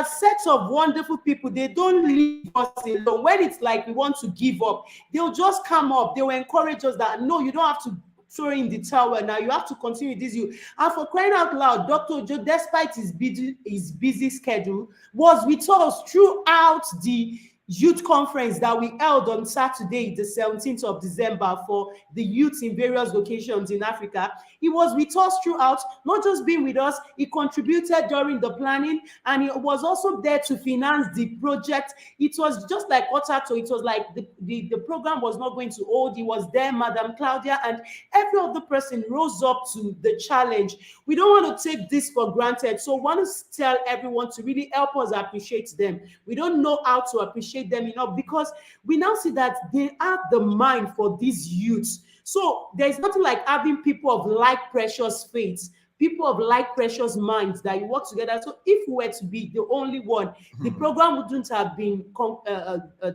sets of wonderful people. They don't leave us alone. When it's like we want to give up, they'll just come up. They will encourage us that no, you don't have to throw in the towel now. You have to continue this. And for crying out loud, Dr. Joe, despite his busy schedule, was with us throughout the youth conference that we held on Saturday, the 17th of December, for the youth in various locations in Africa. He was with us throughout, not just being with us, he contributed during the planning, and he was also there to finance the project. It was just like Otato, it was like the program was not going to hold. He was there, Madam Claudia, and every other person rose up to the challenge. We don't want to take this for granted, so I want to tell everyone to really help us appreciate them. We don't know how to appreciate them enough, because we now see that they have the mind for these youths. So there's nothing like having people of like precious faiths, people of like precious minds that you work together. So if we were to be the only one, the program wouldn't have been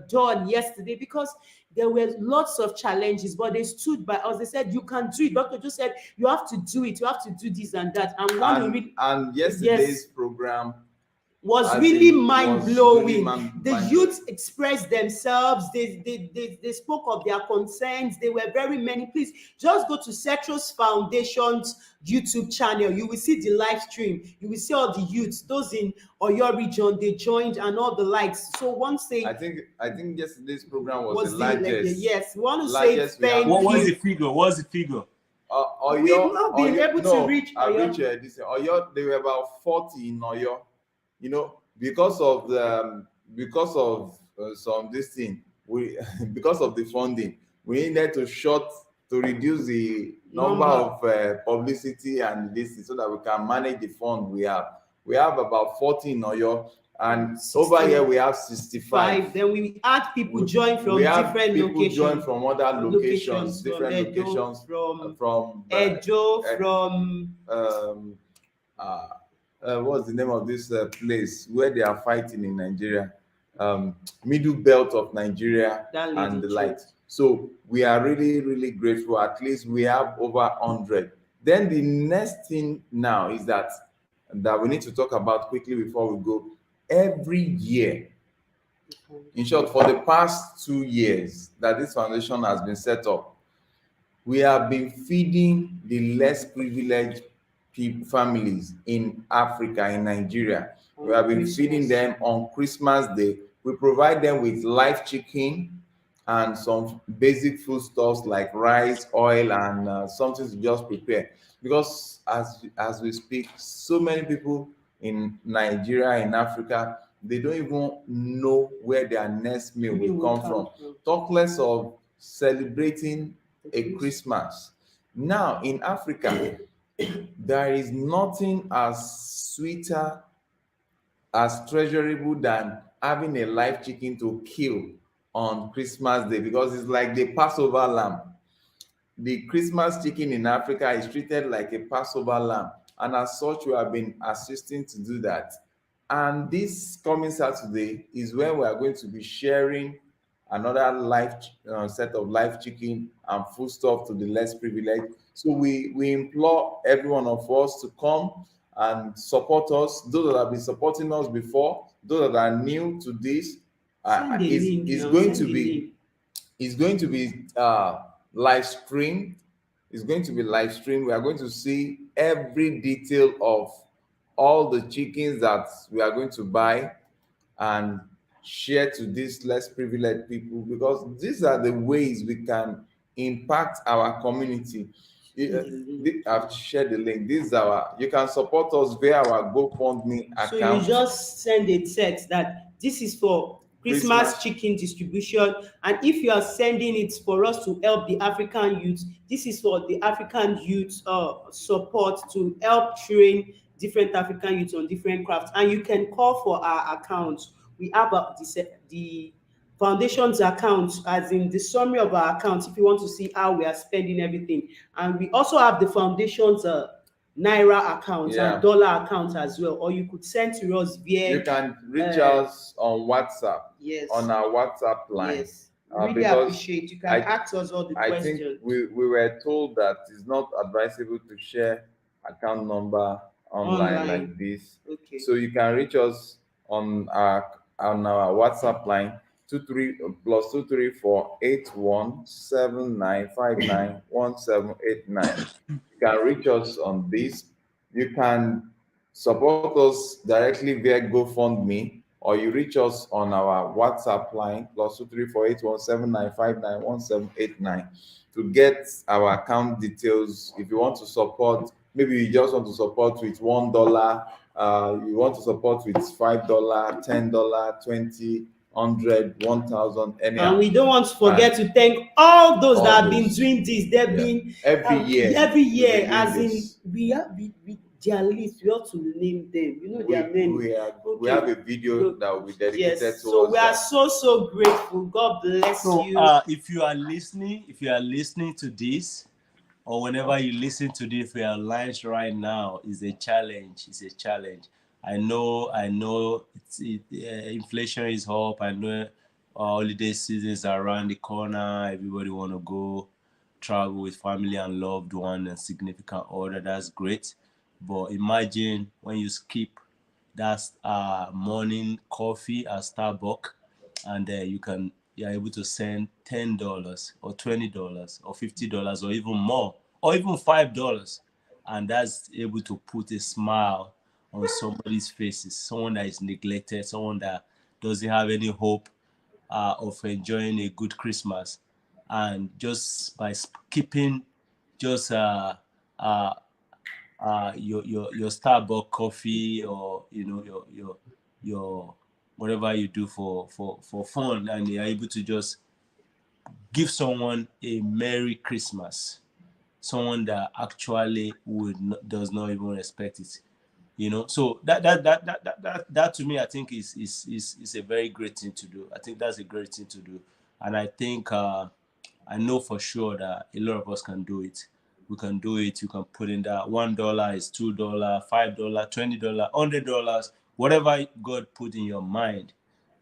done yesterday, because there were lots of challenges, but they stood by us. They said, you can do it. Dr. just said, you have to do it. You have to do this and that. And yesterday's program was as really in, mind-blowing. was really The mind-blowing. youth expressed themselves. They spoke of their concerns. There were very many. Please just go to Cetros Foundation's YouTube channel. You will see the live stream. You will see all the youths, those in Oyo region, they joined, and all the likes. So once they, I think yesterday's program was the largest. yes, we want to say largest we have. thank What was you. the figure? What's the figure? We've not been able to reach Oyo. This Oyo. There were about 40 in Oyo. You know, because of some this thing, we because of the funding, we needed to reduce the number of publicity and this, so that we can manage the fund we have. We have about 40 in Oyo, and 16. over here we have 65. Then we had people join from we have different people locations. join from other locations, different from Edo, locations, from Edo, from what's the name of this place where they are fighting in Nigeria? Middle belt of Nigeria and the like. So we are really, really grateful. At least we have over 100. Then the next thing now is that we need to talk about quickly before we go. Every year, in short, for the past 2 years that this foundation has been set up, we have been feeding the less privileged families in Africa, in Nigeria. We have been feeding them on Christmas Day. We provide them with live chicken and some basic foodstuffs like rice, oil, and something to just prepare. Because as we speak, so many people in Nigeria, in Africa, they don't even know where their next meal will come from. Talk less of celebrating a Christmas. Now in Africa, there is nothing as sweeter, as treasurable than having a live chicken to kill on Christmas Day, because it's like the Passover lamb. The Christmas chicken in Africa is treated like a Passover lamb, and as such, we have been assisting to do that. And this coming Saturday is when we are going to be sharing another live set of live chicken and foodstuff to the less privileged. So we implore every one of us to come and support us. Those that have been supporting us before, those that are new to this, is going to be it's going to be live streamed. It's going to be live streamed. We are going to see every detail of all the chickens that we are going to buy and share to these less privileged people, because these are the ways we can impact our community. I've shared the link. This is our, you can support us via our GoFundMe account. So you just send a text that this is for Christmas chicken distribution, and if you are sending it for us to help the African youth, this is for the African youth support to help train different African youth on different crafts. And you can call for our accounts. We have the foundation's account, as in the summary of our accounts, if you want to see how we are spending everything. And we also have the foundation's Naira account and dollar account as well, or you could send to us via. You can reach us on WhatsApp. Yes. On our WhatsApp line. Yes. Really appreciate. You can ask us all the questions. I think we were told that it's not advisable to share account number online like this. Okay. So you can reach us on our WhatsApp line 23 plus 2348179591789. You can reach us on this. You can support us directly via GoFundMe, or you reach us on our WhatsApp line plus 2348179591789 to get our account details. If you want to support, maybe you just want to support with $1, you want to support with $5, $10, 20, 100, 1,000, anyhow. And we don't want to forget to thank all those that have been doing this. They've been every year, as in we their list. We ought to name them. You know, their names. We have a video that will be dedicated to us. So we are so grateful. God bless you. If you are listening to this, or whenever you listen to this, we are live right now. Is a challenge. I know. Inflation is up. I know holiday season is around the corner. Everybody want to go travel with family and loved one and significant other. That's great. But imagine when you skip that morning coffee at Starbucks, and you're able to send $10 or $20 or $50 or even more, or even $5, and that's able to put a smile on somebody's faces, someone that is neglected, someone that doesn't have any hope of enjoying a good Christmas. And just by skipping just your Starbucks coffee, or your whatever you do for fun, and you're able to just give someone a Merry Christmas, someone that actually does not even expect it, So that to me, I think is a very great thing to do. I think that's a great thing to do, and I think I know for sure that a lot of us can do it. We can do it. You can put in that $1 is $2, $5, $20, $100, whatever God put in your mind,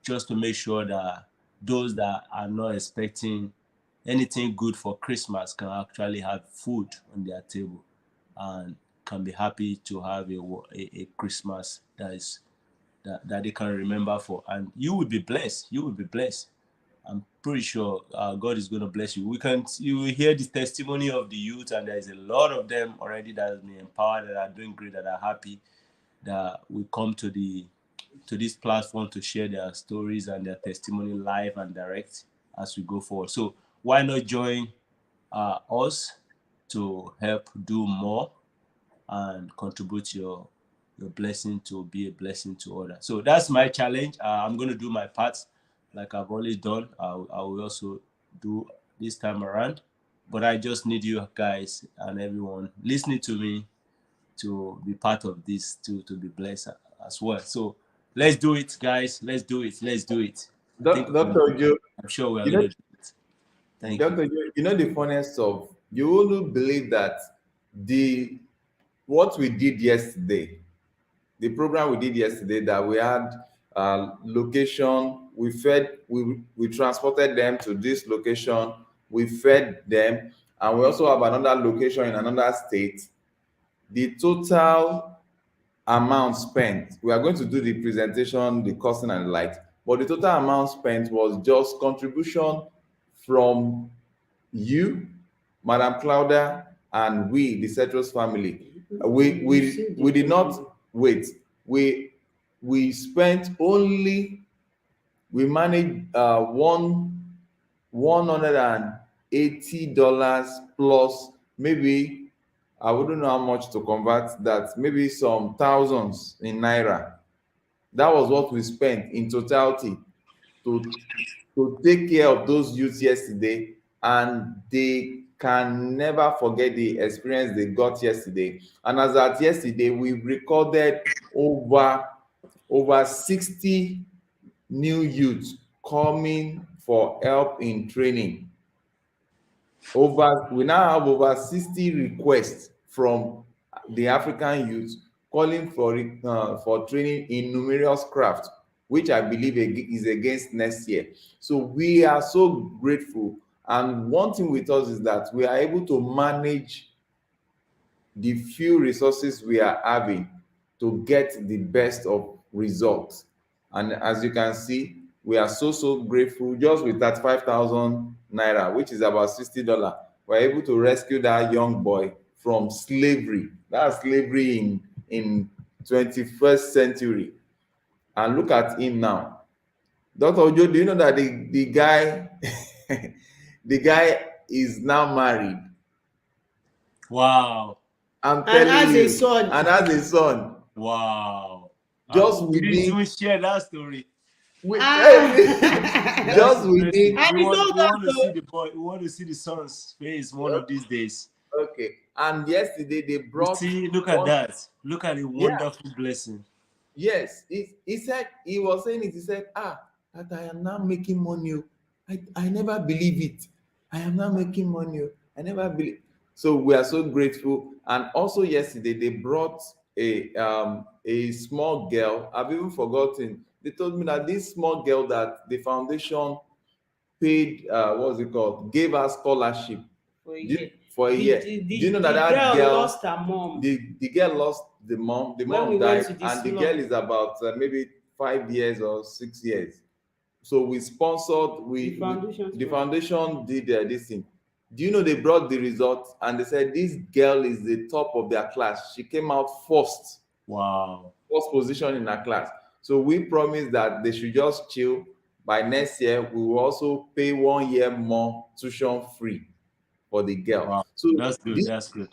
just to make sure that those that are not expecting anything good for Christmas can actually have food on their table and can be happy to have a Christmas that they can remember for. And you will be blessed. You will be blessed. I'm pretty sure God is going to bless you. You will hear the testimony of the youth, and there is a lot of them already that have been empowered, that are doing great, that are happy, that will come to this platform to share their stories and their testimony live and direct as we go forward. So why not join us to help do more and contribute your blessing to be a blessing to others. So that's my challenge. I'm going to do my part like I've always done. I will also do this time around. But I just need you guys and everyone listening to me to be part of this, to be blessed as well. So let's do it, guys. Let's do it. Let's do it. Dr. Joe, I'm sure we are you going know, to do it. Thank Dr. you. Joe, you know the funniest of, you wouldn't believe that what we did yesterday, the program we did yesterday, that we had location, we transported them to this location, we fed them, and we also have another location in another state. The total amount spent, we are going to do the presentation, the costing and the like, but the total amount spent was just contribution from you, Madam Claudia, and we, the Cetros family. We did not wait. We spent only, we managed $180 plus, maybe, I wouldn't know how much to convert that, maybe some thousands in naira. That was what we spent in totality to take care of those youths yesterday, and they can never forget the experience they got yesterday. And as at yesterday, we recorded over 60 new youths coming for help in training. We now have over 60 requests from the African youth calling for training in numerous crafts, which I believe is against next year. So we are so grateful. And one thing with us is that we are able to manage the few resources we are having to get the best of results. And as you can see, we are so grateful. Just with that 5,000 naira, which is about $60, we're able to rescue that young boy from slavery. That's slavery in 21st century. And look at him now. Dr. Ojo, do you know that the guy the guy is now married? Wow. I'm telling you. And has a son. And has a son. Wow. Just we didn't within, even share that story. just within. We want to see the boy. We want to see the son's face one of these days. Okay. And yesterday they brought. Look at that. Look at the wonderful blessing. Yes. He said, he was saying it. He said, that I am now making money. I never believe it. I am now making money. I never believe. So we are so grateful. And also yesterday they brought a small girl. I've even forgotten. They told me that this small girl that the foundation paid, what's it called, gave her scholarship for a year. Do you know that girl lost her mom? The girl lost the mom. The mom died, and the girl is about maybe 5 years or 6 years. So we sponsored. The foundation did this thing. Do you know they brought the results and they said this girl is the top of their class. She came out first. Wow. First position in her class. So we promised that they should just chill. By next year, we will also pay 1 year more tuition free for the girl. Wow. So that's good. That's good.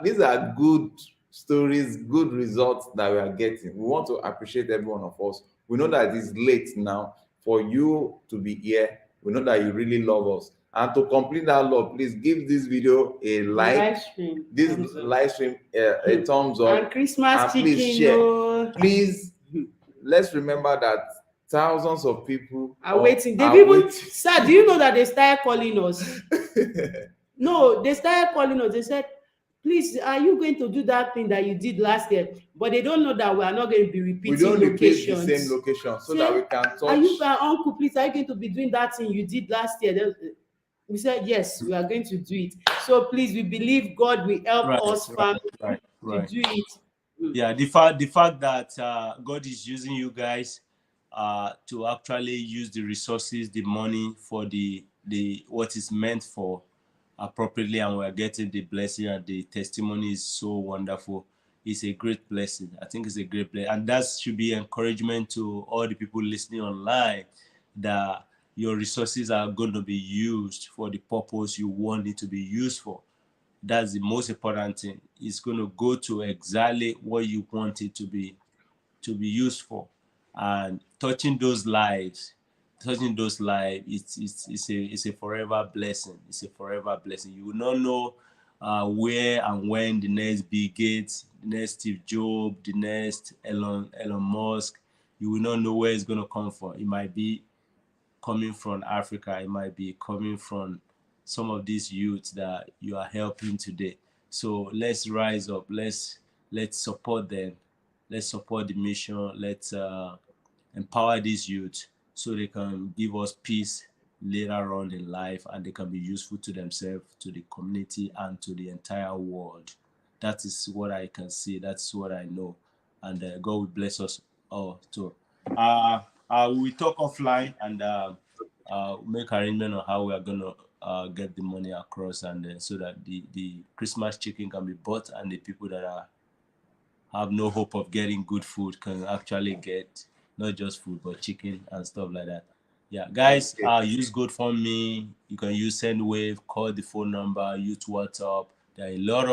These are good stories, good results that we are getting. We want to appreciate every one of us. We know that it's late now for you to be here. We know that you really love us. And to complete that love, please give this video a like. This live stream a thumbs up. And Christmas and chicken. Please share. Please, let's remember that thousands of people are waiting. Sir, do you know that they started calling us? No, they started calling us. They said, please, are you going to do that thing that you did last year? But they don't know that we are not going to be repeating locations. We don't repeat the same location so that we can touch. Are you, uncle, please, are you going to be doing that thing you did last year? We said, yes, we are going to do it. So please, we believe God will help Right, us, right, family, right, to right. do it. Yeah, the fact that God is using you guys to actually use the resources, the money for the what is meant for appropriately, and we're getting the blessing, and the testimony is so wonderful. It's a great blessing. I think it's a great blessing, and that should be encouragement to all the people listening online, that your resources are going to be used for the purpose you want it to be used for. That's the most important thing. It's going to go to exactly what you want it to be used for. And touching those lives, it's a forever blessing. It's a forever blessing. You will not know where and when the next Bill Gates, the next Steve Jobs, the next Elon Musk. You will not know where it's going to come from. It might be coming from Africa. It might be coming from some of these youths that you are helping today. So let's rise up. Let's support them. Let's support the mission. Let's empower these youth so they can give us peace later on in life, and they can be useful to themselves, to the community, and to the entire world. That is what I can see. That's what I know. And God will bless us all too. We talk offline, and make arrangement on how we are gonna get the money across, and so that the Christmas chicken can be bought, and the people that have no hope of getting good food can actually get not just food but chicken and stuff like that. Yeah, guys, Okay. use GoFundMe. You can use SendWave, call the phone number, use WhatsApp. There are a lot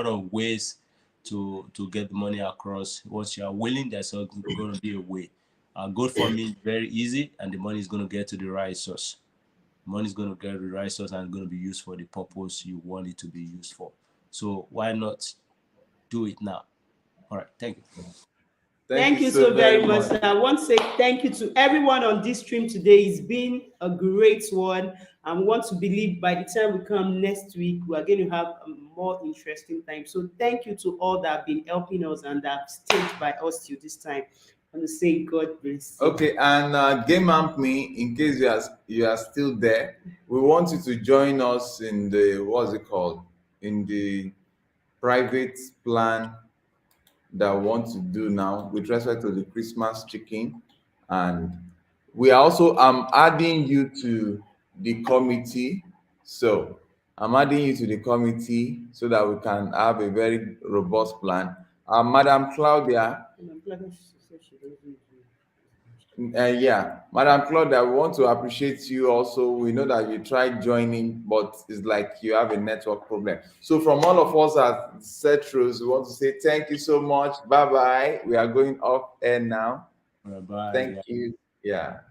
of ways to get the money across. Once you are willing, there's going to be a way. GoFundMe is very easy, and the money is going to get to the right source. Money is going to get to the right source, and going to be used for the purpose you want it to be used for. So why not do it now? All right, thank you. Thank you Thank you so so very very much, much. sir. I want to say thank you to everyone on this stream today. It's been a great one. And we want to believe by the time we come next week, we are going to have a more interesting time. So thank you to all that have been helping us and that have stayed by us till this time. I want to say God bless you. Okay, and Game Amp Me, in case you are still there, we want you to join us in the what's it called? In the private plan that we want to do now with respect to the Christmas chicken. And we are also adding you to the committee. So I'm adding you to the committee so that we can have a very robust plan. Madam Claudia, yeah, Madam Claudia, we want to appreciate you also. We know that you tried joining, but it's like you have a network problem. So, from all of us at Cetros, we want to say thank you so much. Bye bye. We are going off air now. Bye bye. Thank you. Yeah.